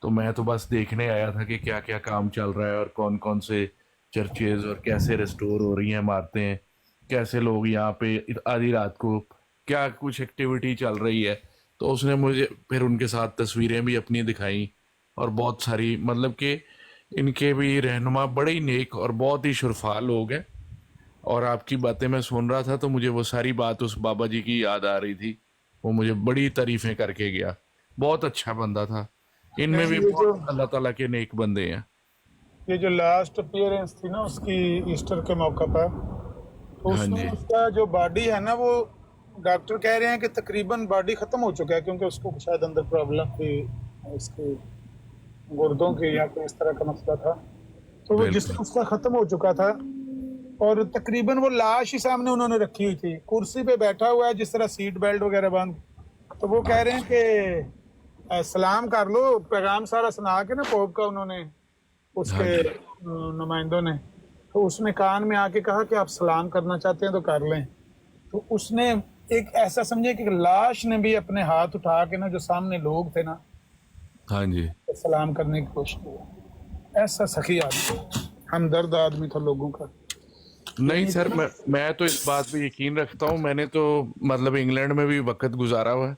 तो मैं तो बस देखने आया था कि क्या क्या काम चल रहा है और कौन कौन से चर्चेज और कैसे रिस्टोर हो रही हैं इमारतें, कैसे लोग यहाँ पे आधी रात को क्या कुछ एक्टिविटी चल रही है। तो उसने मुझे फिर उनके साथ तस्वीरें भी अपनी दिखाई और बहुत सारी, मतलब कि इनके भी रहनुमा बड़े ही नेक और बहुत ही शुरफा लोग हैं। और आपकी बातें मैं सुन रहा था तो मुझे वो सारी बात उस बाबा जी की याद आ रही थी। वो मुझे बड़ी तारीफ़ें करके गया, बहुत अच्छा बंदा था। इनमें भी बहुत अल्लाह ताला के नेक बंदे हैं। ये जो लास्ट अपीयरेंस थी ना उसकी ईस्टर के मौका पर, तो उसमें उसका जो बॉडी है ना, वो डॉक्टर कह रहे हैं कि तकरीबन बॉडी ख़त्म हो चुका है, क्योंकि उसको शायद अंदर प्रॉब्लम थी, इसके गुर्दों की या कोई इस तरह का मसला था। तो वो जिसमें उसका ख़त्म हो चुका था, और तकरीबन वो लाश ही सामने उन्होंने रखी हुई थी, कुर्सी पे बैठा हुआ है जिस तरह सीट बेल्ट वगैरह बंद। तो वो कह रहे हैं कि सलाम कर लो, पैगाम सारा सुना के ना पोप का उन्होंने, उसके नुमाइंदों ने, तो उसने कान में आके कहा कि आप सलाम करना चाहते हैं तो कर लें। तो उसने एक ऐसा समझे कि लाश ने भी अपने हाथ उठा के ना, जो सामने लोग थे ना, हाँ जी, तो सलाम करने की कोशिश की। ऐसा सखी आदमी, हमदर्द आदमी था लोगों का। नहीं सर, मैं तो इस बात पे यकीन रखता हूँ। मैंने तो मतलब इंग्लैंड में भी वक्त गुजारा हुआ है।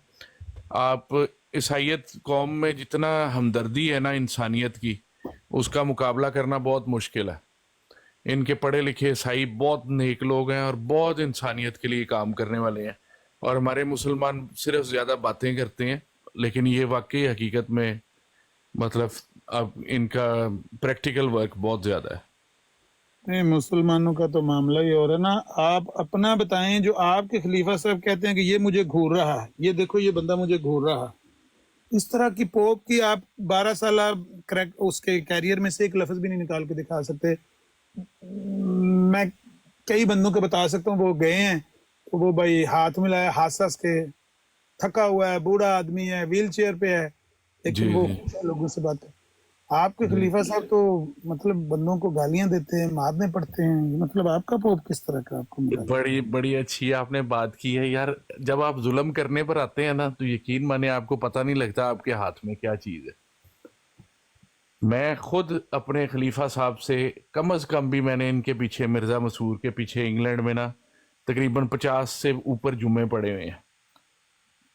आप ईसाइयत कौम में जितना हमदर्दी है ना इंसानियत की, उसका मुकाबला करना बहुत मुश्किल है। इनके पढ़े लिखे ईसाई बहुत नेक लोग हैं और बहुत इंसानियत के लिए काम करने वाले हैं। और हमारे मुसलमान सिर्फ ज़्यादा बातें करते हैं, लेकिन ये वाकई हकीकत में मतलब अब इनका प्रैक्टिकल वर्क बहुत ज़्यादा है। नहीं, मुसलमानों का तो मामला ही हो रहा है ना। आप अपना बताएं, जो आपके खलीफा साहब कहते हैं कि ये मुझे घूर रहा है, ये देखो ये बंदा मुझे घूर रहा है, اس طرح کی پوپ کی آپ 12 سالہ اس کے کیریئر میں سے ایک لفظ بھی نہیں نکال کے دکھا سکتے. میں کئی بندوں کو بتا سکتا ہوں وہ گئے ہیں تو وہ بھائی ہاتھ ملایا ہاتھ کے تھکا ہوا ہے, بوڑھا آدمی ہے, ویل چیئر پہ ہے, لیکن وہ لوگوں سے بات ہے. آپ کے خلیفہ صاحب تو مطلب بندوں کو گالیاں دیتے ہیں, مارنے پڑتے ہیں. مطلب آپ کا پوپ کس طرح کا آپ کو ملا؟ بڑی اچھی آپ نے بات کی ہے یار. جب آپ ظلم کرنے پر آتے ہیں نا تو یقین مانے آپ کو پتہ نہیں لگتا آپ کے ہاتھ میں کیا چیز ہے. میں خود اپنے خلیفہ صاحب سے کم از کم بھی میں نے ان کے پیچھے مرزا مسرور کے پیچھے انگلینڈ میں نا تقریباً 50 سے اوپر جمعے پڑے ہوئے ہیں.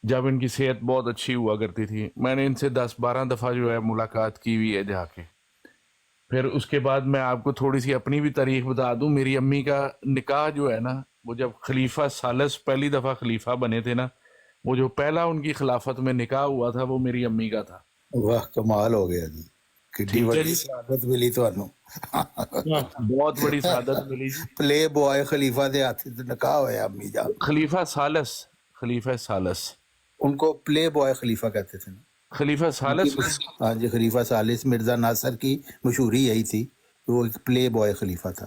جب ان کی صحت بہت اچھی ہوا کرتی تھی میں نے ان سے 10-12 دفعہ جو ہے ملاقات کی ہوئی ہے جا کے. پھر اس کے بعد میں آپ کو تھوڑی سی اپنی بھی تاریخ بتا دوں. میری امی کا نکاح جو ہے نا وہ جب خلیفہ ثالث پہلی دفعہ خلیفہ بنے تھے نا, وہ جو پہلا ان کی خلافت میں نکاح ہوا تھا وہ میری امی کا تھا. واہ کمال ہو گیا جی, کتنی بڑی سعادت ملی تھانوں. بہت بڑی سعادت ملی جی. پلے بوائے خلیفہ دے ہاتھ نکاح ہویا امی جان. خلیفہ ثالث ان کو پلے بوائے خلیفہ کہتے تھے نا. خلیفہ ثالث. ہاں جی, خلیفہ ثالث مرزا ناصر کی مشہوری یہی تھی کہ وہ ایک پلے بوائے خلیفہ تھا,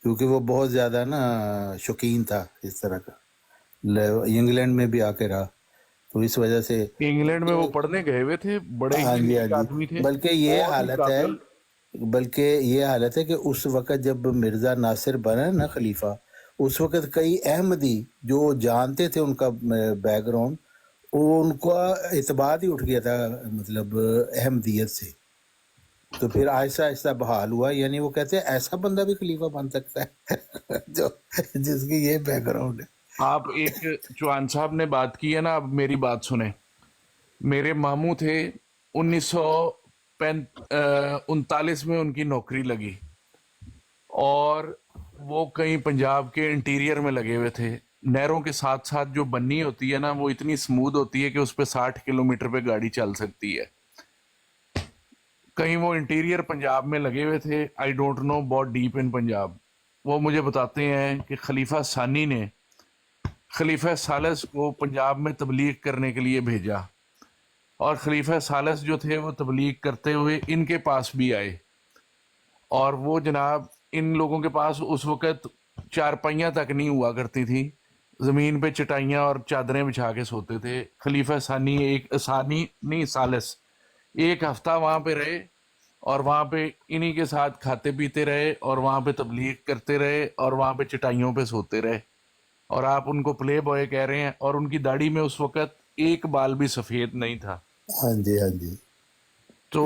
کیونکہ وہ بہت زیادہ نا شوقین تھا اس طرح کا. انگلینڈ میں بھی آ کے رہا تو اس وجہ سے انگلینڈ میں وہ پڑھنے گئے ہوئے تھے, بڑے آدمی تھے. بلکہ یہ حالت ہے کہ اس وقت جب مرزا ناصر بنا نا خلیفہ, اس وقت کئی احمدی جو جانتے تھے ان کا بیک گراؤنڈ, ان کا اعتبار ہی اٹھ گیا تھا مطلب احمدیت سے. تو پھر آہستہ آہستہ بحال ہوا. یعنی وہ کہتے ہیں ایسا بندہ بھی خلیفہ بن سکتا ہے جو جس کی یہ بیک گراؤنڈ ہے. آپ ایک چوہان صاحب نے بات کی ہے نا, اب میری بات سنیں. میرے ماموں تھے 1939 میں ان کی نوکری لگی اور وہ کہیں پنجاب کے انٹیریئر میں لگے ہوئے تھے. نہروں کے ساتھ ساتھ جو بنی ہوتی ہے نا وہ اتنی سموتھ ہوتی ہے کہ اس پہ 60 کلومیٹر پہ گاڑی چل سکتی ہے. کہیں وہ انٹیریئر پنجاب میں لگے ہوئے تھے. آئی ڈونٹ نو بہت ڈیپ ان پنجاب. وہ مجھے بتاتے ہیں کہ خلیفہ ثانی نے خلیفہ ثالث کو پنجاب میں تبلیغ کرنے کے لیے بھیجا, اور خلیفہ ثالث جو تھے وہ تبلیغ کرتے ہوئے ان کے پاس بھی آئے. اور وہ جناب ان لوگوں کے پاس اس وقت چارپائیاں تک نہیں ہوا کرتی تھیں, زمین پہ چٹائیاں اور چادریں بچھا کے سوتے تھے. خلیفہ ثالث ایک ہفتہ وہاں پہ رہے اور وہاں پہ انہی کے ساتھ کھاتے پیتے رہے اور وہاں پہ تبلیغ کرتے رہے اور وہاں پہ چٹائیوں پہ سوتے رہے. اور آپ ان کو پلے بوائے کہہ رہے ہیں, اور ان کی داڑھی میں اس وقت ایک بال بھی سفید نہیں تھا. ہاں جی ہاں جی. تو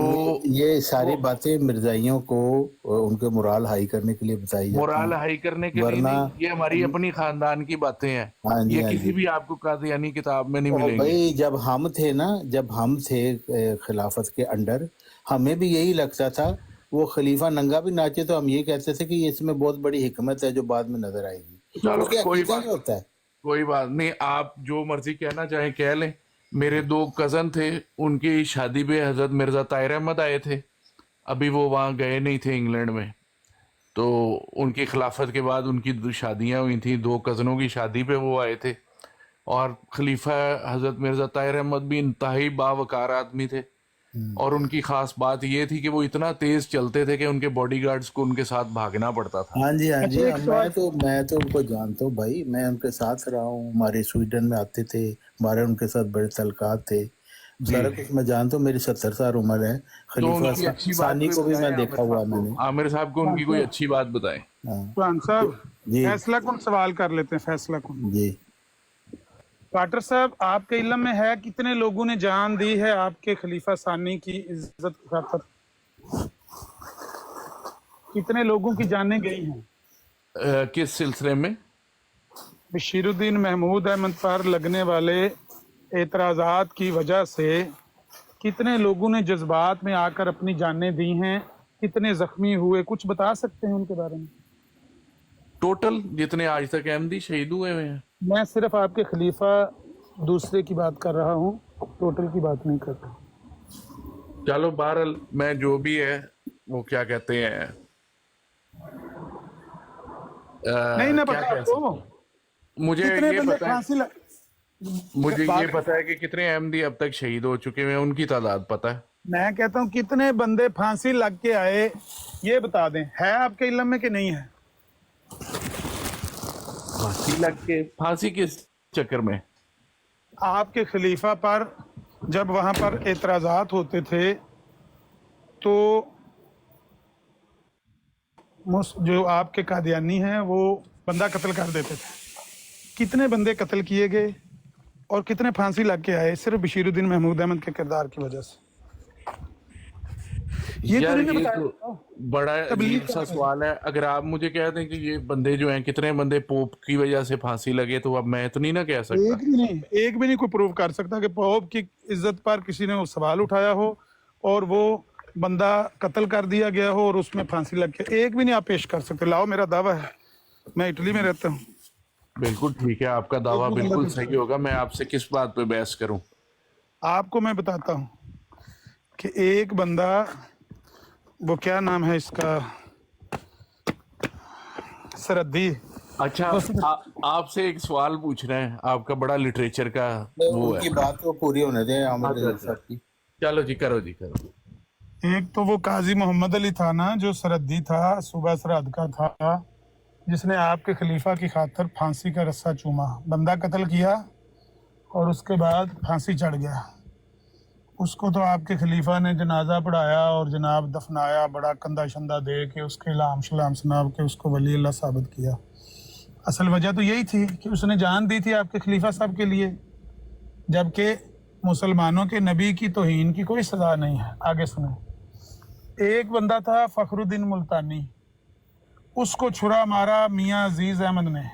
یہ ساری باتیں مرزائیوں کو ان کے مورال ہائی کرنے کے لیے بتائی جاتی ہیں. مورال ہائی کرنے کے لیے نہیں, یہ ہماری اپنی خاندان کی باتیں ہیں. یہ کسی بھی آپ کو قادیانی کتاب میں نہیں ملیں گی. بھائی جب ہم تھے خلافت کے انڈر, ہمیں بھی یہی لگتا تھا. وہ خلیفہ ننگا بھی ناچے تو ہم یہ کہتے تھے کہ اس میں بہت بڑی حکمت ہے جو بعد میں نظر آئے گی. چلو کوئی بات نہیں, آپ جو مرضی کہنا چاہیں کہہ لیں. میرے 2 کزن تھے, ان کی شادی پہ حضرت مرزا طاہر احمد آئے تھے. ابھی وہ وہاں گئے نہیں تھے انگلینڈ میں, تو ان کی خلافت کے بعد ان کی شادیاں ہوئی تھیں. 2 کزنوں کی شادی پہ وہ آئے تھے. اور خلیفہ حضرت مرزا طاہر احمد بھی انتہائی باوقار آدمی تھے, اور ان کی خاص بات یہ تھی کہ وہ اتنا تیز چلتے تھے کہ ان کے باڈی گارڈز کو ان کے ساتھ بھاگنا پڑتا تھا. ہاں جی ہاں جی, میں تو ان کو جانتا ہوں بھائی, میں ان کے ساتھ رہا ہوں. ہمارے سویڈن میں آتے تھے, ہمارے ان کے ساتھ بڑے تعلقات تھے. سارا کچھ میں جانتا ہوں. میری 70 سال عمر ہے. خلیفہ ثانی کو بھی میں دیکھا ہوا میں نے. عامر صاحب کو ان کی کوئی اچھی بات بتائیں. صاحب فیصلہ کن سوال کر لیتے ہیں. فیصلہ کن جی واٹر صاحب, آپ کے علم میں ہے کتنے لوگوں نے جان دی ہے آپ کے خلیفہ ثانی کی عزت کی خاطر؟ کتنے لوگوں کی جانیں گئی ہیں؟ کس سلسلے میں؟ بشیر الدین محمود احمد پر لگنے والے اعتراضات کی وجہ سے کتنے لوگوں نے جذبات میں آ کر اپنی جانیں دی ہیں؟ کتنے زخمی ہوئے, کچھ بتا سکتے ہیں ان کے بارے میں؟ ٹوٹل جتنے آج تک احمدی شہید ہوئے ہیں. میں صرف آپ کے خلیفہ دوسرے کی بات کر رہا ہوں, ٹوٹل کی بات نہیں کر رہا. چلو بہرحال میں جو بھی ہے وہ کیا کہتے ہیں نہیں نہ بتا تو مجھے یہ मुझे ये पता है कि कितने अहमदी अब तक शहीद हो चुके हैं, उनकी तादाद पता है? मैं कहता हूँ कितने बंदे फांसी लग के आए ये बता दें, है आपके इल्म में कि नहीं है? फांसी लग के? फांसी किस चक्कर में? आपके खलीफा पर जब वहां पर एतराजात होते थे तो जो आपके कादियानी हैं वो बंदा कत्ल कर देते थे। कितने बंदे कत्ल किए गए और कितने फांसी लग के आए सिर्फ बशीरुद्दीन महमूद अहमद के किरदार की वजह से? ये तो यार नहीं ये बताया। तो बड़ा तबलीग अजीब सा का सवाल है। अगर आप मुझे कह दें कि ये बंदे जो हैं कितने बंदे पोप की वजह से फांसी लगे, तो अब मैं तो नहीं ना कह सकता। एक भी नहीं कोई प्रूव कर सकता कि पोप की इज्जत पर किसी ने वो सवाल उठाया हो और वो बंदा कत्ल कर दिया गया हो और उसमें फांसी लग के, एक भी नहीं आप पेश कर सकते। लाओ, मेरा दावा है, मैं इटली में रहता हूँ। बिल्कुल ठीक है, आपका दावा बिल्कुल सही होगा। मैं आपसे किस बात पे बहस करूं? आपको मैं बताता हूँ कि एक बंदा, वो क्या नाम है इसका, सरहदी। अच्छा, आपसे एक सवाल पूछना है, आपका बड़ा लिटरेचर का वो उनकी है। बात को पूरी होने दें आमिर रजा साहब की। चलो जी, करो जी, करो। एक तो वो काजी मोहम्मद अली था ना, जो सरहदी था, सूबा सरहद का था, जिसने आपके खलीफा की खातिर फांसी का रस्सा चूमा, बंदा कत्ल किया और उसके बाद फांसी चढ़ गया। उसको तो आपके खलीफा ने जनाजा पढ़ाया और जनाब दफनाया, बड़ा कंधा शंदा दे के उसके लाम शलाम सुनाब के उसको वली अल्लाह साबित किया। असल वजह तो यही थी कि उसने जान दी थी आपके खलीफा साहब के लिए, जबकि मुसलमानों के नबी की तौहीन की कोई सज़ा नहीं है। आगे सुने, एक बंदा था फखरुद्दीन मुल्तानी, उसको छुरा मारा मियाँ अजीज अहमद ने।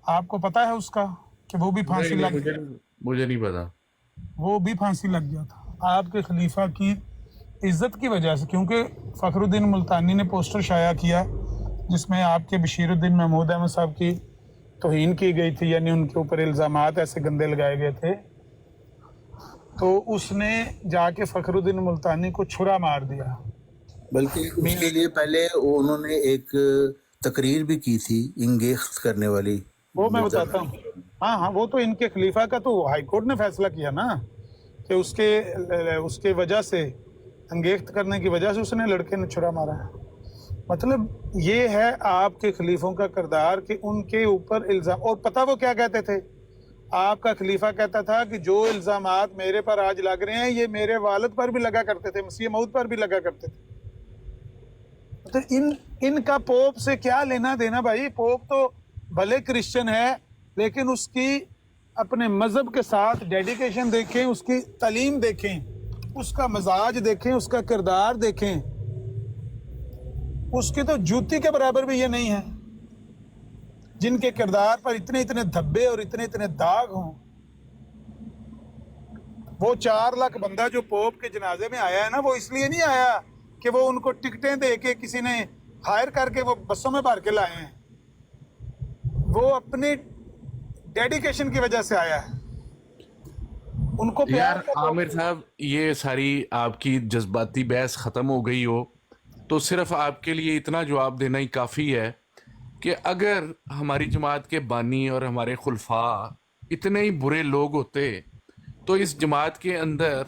आपको पता है उसका कि वो भी फांसी लग गया? मुझे नहीं पता। वो भी फांसी लग गया था आपके खलीफा की इज्जत की वजह से, क्योंकि फखरुद्दीन मुल्तानी ने पोस्टर शाया किया जिसमें आपके बशीरुद्दीन महमूद अहमद साहब की तौहीन की गई थी, यानी उनके ऊपर इल्ज़ामात ऐसे गंदे लगाए गए थे। तो उसने जाके फखरुद्दीन मुल्तानी को छुरा मार दिया। बल्कि उसके लिए पहले उन्होंने एक तकरीर भी की थी इंगेख्त करने वाली, वो मैं बताता हूँ। हाँ हाँ, वो तो इनके खलीफा का तो हाई कोर्ट ने फैसला किया ना कि उसके वजह से, अंगेख्त करने की वजह से उसने लड़के ने छुरा मारा है। मतलब ये है आपके खलीफों का किरदार कि उनके ऊपर इल्ज़ाम, और पता वो क्या कहते थे? आपका खलीफा कहता था कि जो इल्ज़ामात मेरे पर आज लग रहे हैं ये मेरे वालिद पर भी लगा करते थे, मसीह मऊद पर भी लगा करते थे। तो इनका पोप से क्या लेना देना भाई? पोप तो भले क्रिश्चियन है लेकिन उसकी अपने मजहब के साथ डेडिकेशन देखें, उसकी तालीम देखें, उसका मजाज देखें, उसका किरदार देखें, उसकी तो जूती के बराबर भी ये नहीं है। जिनके किरदार पर इतने इतने धब्बे और इतने इतने दाग हों। वो 4 लाख बंदा जो पोप के जनाजे में आया है ना, वो इसलिए नहीं आया कि वो उनको टिकटें दे के किसी ने हायर करके वो बसों में भर के लाए हैं। वो अपनी डेडिकेशन की वजह से आया है। उनको यार आमिर साहब, ये सारी आपकी जज्बाती बहस खत्म हो गई हो तो सिर्फ आपके लिए इतना जवाब देना ही काफ़ी है कि अगर हमारी जमात के बानी और हमारे खुलफा इतने ही बुरे लोग होते तो इस जमात के अंदर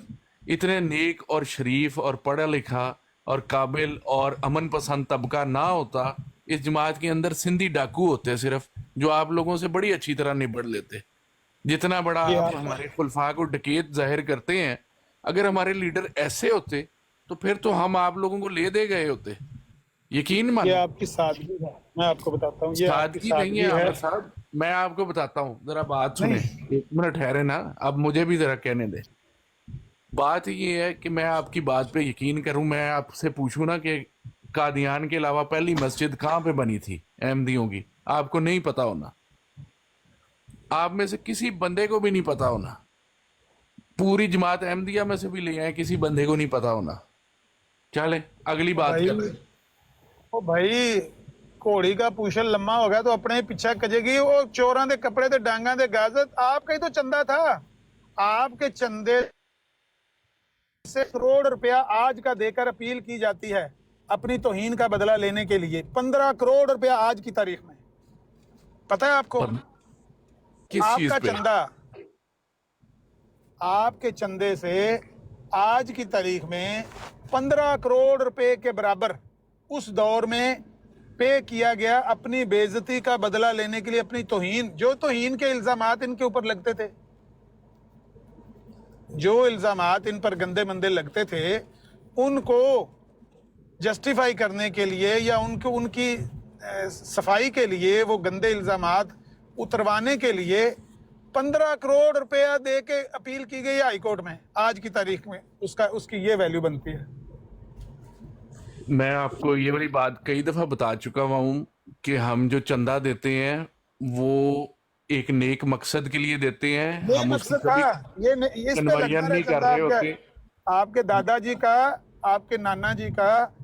इतने नेक और शरीफ और पढ़ा लिखा और काबिल और अमन पसंद तबका ना होता। इस जमात के अंदर सिंधी डाकू होते सिर्फ, जो आप लोगों से बड़ी अच्छी तरह निबड़ लेते। जितना बड़ा आप हमारे खुलफा को डकैत जाहिर करते हैं, अगर हमारे लीडर ऐसे होते तो फिर तो हम आप लोगों को ले दे गए होते। यकीन मानो, ये आपकी सादगी है। मैं आपको बताता हूँ, ये सादगी नहीं है आमिर साहब। मैं आपको बताता हूँ, जरा बात सुने, 1 मिनट ठहरे ना, अब मुझे भी जरा कहने दे। बात ये है कि मैं आपकी बात पे यकीन करूं। मैं आपसे पूछूं ना कि कादियान के अलावा पहली मस्जिद कहाँ पे बनी थी अहमदियों की, आपको नहीं पता होना। आप में से किसी बंदे को भी नहीं पता होना। पूरी जमात अहमदिया में से भी ले आए, किसी बंदे को नहीं पता होना। चले अगली बात करते। ओ भाई, घोड़ी का पूछल लम्मा हो गया तो अपने पीछे कजेगी। वो चोरां दे कपड़े ते डांगा दे गाजत, आपका ही तो चंदा था। आपके चंदे से करोड़ रुपया आज का देकर अपील की जाती है अपनी तौहीन का बदला लेने के लिए। 15 करोड़ रुपया आज की तारीख में, पता है आपको? किस चीज आपका पे? चंदा, आपके चंदे से आज की तारीख में 15 करोड़ रुपए के बराबर उस दौर में पे किया गया अपनी बेइज्जती का बदला लेने के लिए, अपनी तौहीन, जो तौहीन के इल्जामात इनके ऊपर लगते थे, जो इल्जामात इन पर गंदे मंदे लगते थे, उनको जस्टिफाई करने के लिए या उनको उनकी सफाई के लिए, वो गंदे इल्जामात उतरवाने के लिए 15 करोड़ रुपया दे के अपील की गई हाई कोर्ट में। आज की तारीख में उसकी ये वैल्यू बनती है। मैं आपको ये वाली बात कई दफा बता चुका हुआ हूँ कि हम जो चंदा देते हैं वो एक नेक मकसद के लिए देते हैं। ये हम मकसद उसकी था, कभी ये इस पे कन्वर्जन लगता नहीं कर रहता रहे होते। आपके दादाजी का, आपके नाना जी का,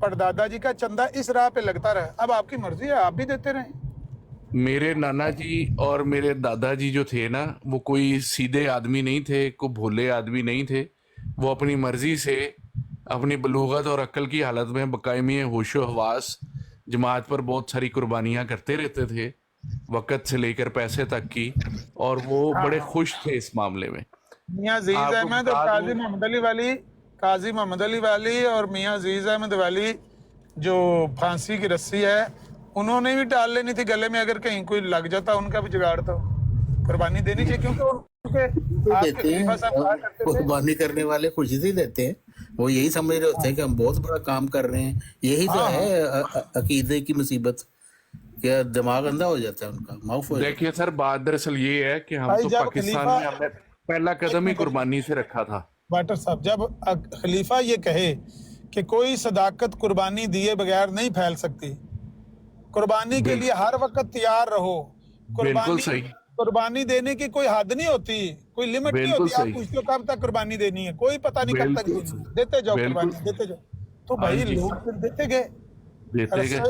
परदादा जी का चंदा इस राह पे लगता रहा। अब आपकी मर्जी है, आप भी देते रहे। मेरे नाना जी और मेरे दादाजी जो थे ना, वो कोई सीधे आदमी नहीं थे, कोई भोले आदमी नहीं थे। वो अपनी मर्जी से, अपनी बलूगत और अक्ल की हालत में बकायमी होशो हवास जमात पर बहुत सारी कुर्बानियां करते रहते थे, वक़्त से लेकर पैसे तक की, और वो बड़े खुश थे इस मामले में। मियां अजीज आपको अहमद और बता काजी दूं- मोहम्मद अली वाली, काजी मोहम्मद अली वाली और मियां अजीज अहमद वाली जो फांसी की रस्सी है, उन्होंने भी डाल लेनी थी गले में, अगर कहीं कोई लग जाता उनका भी जुगाड़ था। कुर्बानी देनी चाहिए, क्योंकि उनके आपके देते हैं, खलीफा साहब कहा करते थे, कुर्बानी करने वाले खुशी से देते हैं। वो यही समझ रहे होते हैं कि हम बहुत बड़ा काम कर रहे हैं। यही तो है अकीदे की मुसीबत, क्या दिमाग अंधा हो जाता है उनका, माफ हो जाता है। देखिए सर, बात दरअसल ये है कि हम भाई तो जब पाकिस्तान खलीफा- में हमने पहला कदम ही कुर्बानी से रखा था। वाटर साहब, जब खलीफा ये कहे कि कोई सदाकत कुर्बानी दिए बगैर नहीं फैल सकती, कुर्बानी के लिए हर वक्त तैयार रहो। बिल्कुल सही। कुर्बानी देने की कोई हद नहीं होती, कोई लिमिट नहीं बिल्कुल होती। आप सही। पूछते हो कब तक कुर्बानी देनी है, कोई पता नहीं कब तक बिल्कुल देनी है। देते जाओ बिल्कुल। कुर्बानी, देते जाओ। तो हाँ भाई जी। लोग फिर देते गए, देते गए।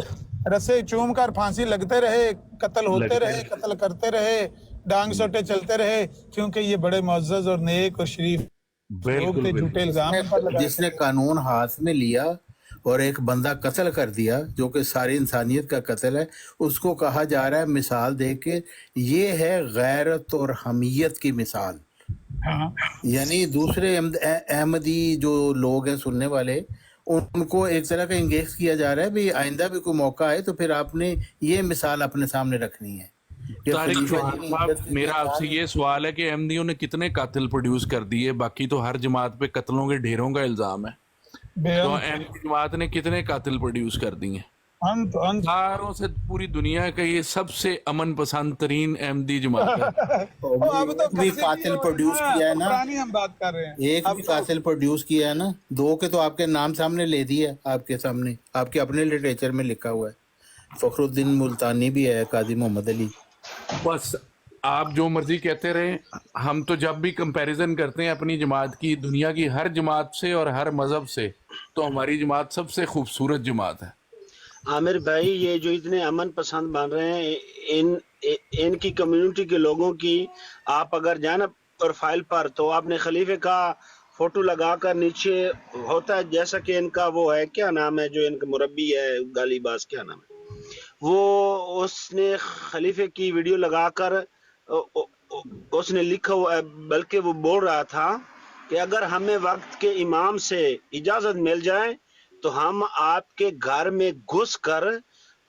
रस्से चूम कर फांसी लगते रहे, कत्ल होते लगते रहे, कत्ल करते रहे, डांग सोटे चलते रहे, क्योंकि ये बड़े मुअज़्ज़ज़ और नेक और शरीफ लोग बिल्कुल थे। झूठे इल्जाम इन पर लगाए। जिसने कानून हाथ में लिया और एक बंदा कत्ल कर दिया, जो कि सारी इंसानियत का कत्ल है, उसको कहा जा रहा है मिसाल दे के, ये है गैरत और हमीयत की मिसाल। हाँ। यानी दूसरे अहमदी जो लोग हैं सुनने वाले, उनको एक तरह का इंगेज किया जा रहा है भी आइंदा भी कोई मौका आए तो फिर आपने ये मिसाल अपने सामने रखनी है। कि तारिक खलीफा चौहान जी ने साहब, इज्जत की मेरा आपसे ये सवाल है कि अहमदियों ने कितने कातिल प्रोड्यूस कर दिए? बाकी तो हर जमात पे कत्लों के ढेरों का इल्जाम है, तो अहमदी जमात ने कितने कातिल प्रोड्यूस कर दिए? सारों से पूरी दुनिया का ये सबसे अमन पसंद तरीन अहमदी जमात है। अब तो भी कातिल प्रोड्यूस किया है ना, पुरानी हम बात कर रहे हैं। एक भी कातिल प्रोड्यूस किया है ना, दो के तो आपके नाम सामने ले दिया, आपके सामने, आपके अपने लिटरेचर में लिखा हुआ है। फखरुद्दीन मुल्तानी भी है, काजी मोहम्मद अली। बस आप जो मर्जी कहते रहे, हम तो जब भी कंपैरिजन करते हैं अपनी जमात की दुनिया की हर जमात से और हर मजहब से, तो हमारी जमात सबसे खूबसूरत जमात है। आमिर भाई, ये जो इतने अमन पसंद बन रहे हैं, इनकी कम्युनिटी के लोगों की आप अगर जाए ना प्रोफाइल पर, तो आपने खलीफे का फोटो लगाकर नीचे होता है, जैसा कि इनका वो है, क्या नाम है जो इनका मुरब्बी है, गालीबाज क्या नाम है वो, उसने खलीफे की वीडियो लगाकर उसने लिखा हुआ है, बल्कि वो बोल रहा था कि अगर हमें वक्त के इमाम से इजाजत मिल जाए तो हम आपके घर में घुसकर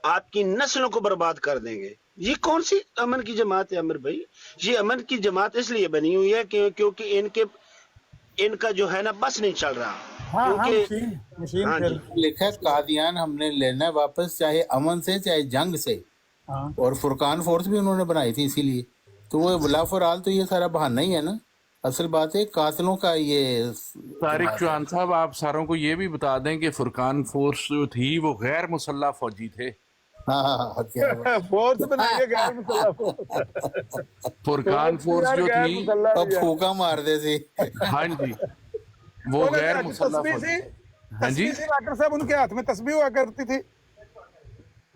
आपकी नस्लों को बर्बाद कर देंगे। ये कौन सी अमन की जमात है आमिर भाई? ये अमन की जमात इसलिए बनी हुई है क्योंकि इनका जो है ना बस नहीं चल रहा। हाँ, लिखा है कादियान हमने लेना है वापस, चाहे अमन से चाहे जंग से। और फुरकान फोर्स भी उन्होंने बनाई थी इसीलिए। तो वो बुलाफराल तो ये सारा बहाना ही है ना। असल बात है कातिलों का ये। तारिक चौहान साहब, आप सारों को ये भी बता दें कि फुरकान फोर्स जो थी वो गैर मुसल्लह फौजी थे। फोर्स बनाइए गैर मुसल्लह फोर्स। फुरकान फोर्स जो थी अब फूका मार दे थे। हाँ जी, वो गैर मुसल्लह फौजी। हाँ जी, डॉक्टर साहब, उनके हाथ में तस्बीह हुआ करती थी।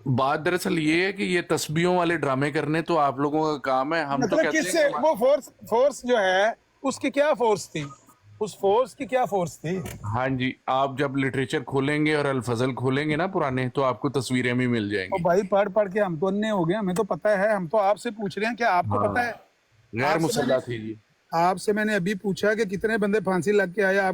बात दरअसल ये है कि ये तस्बीहों वाले ड्रामे करने तो आप लोगों का काम है। हम तो कहते किससे हैं वो फोर्स जो है उसकी क्या फोर्स थी? उस फोर्स की क्या फोर्स थी? हाँ जी, आप जब लिटरेचर खोलेंगे और अल-फजल खोलेंगे ना पुराने, तो आपको तस्वीरें भी मिल ओ जाएंगी। भाई पढ़ पढ़ के हम तो अन्ने हो गए, हमें तो पता है, हम तो आपसे पूछ रहे हैं, क्या आपको हाँ, पता है? गैर आपसे मुसल्लह मैंने थी जी। आपसे मैंने अभी पूछा कि कितने बंदे फांसी लग के आए, आप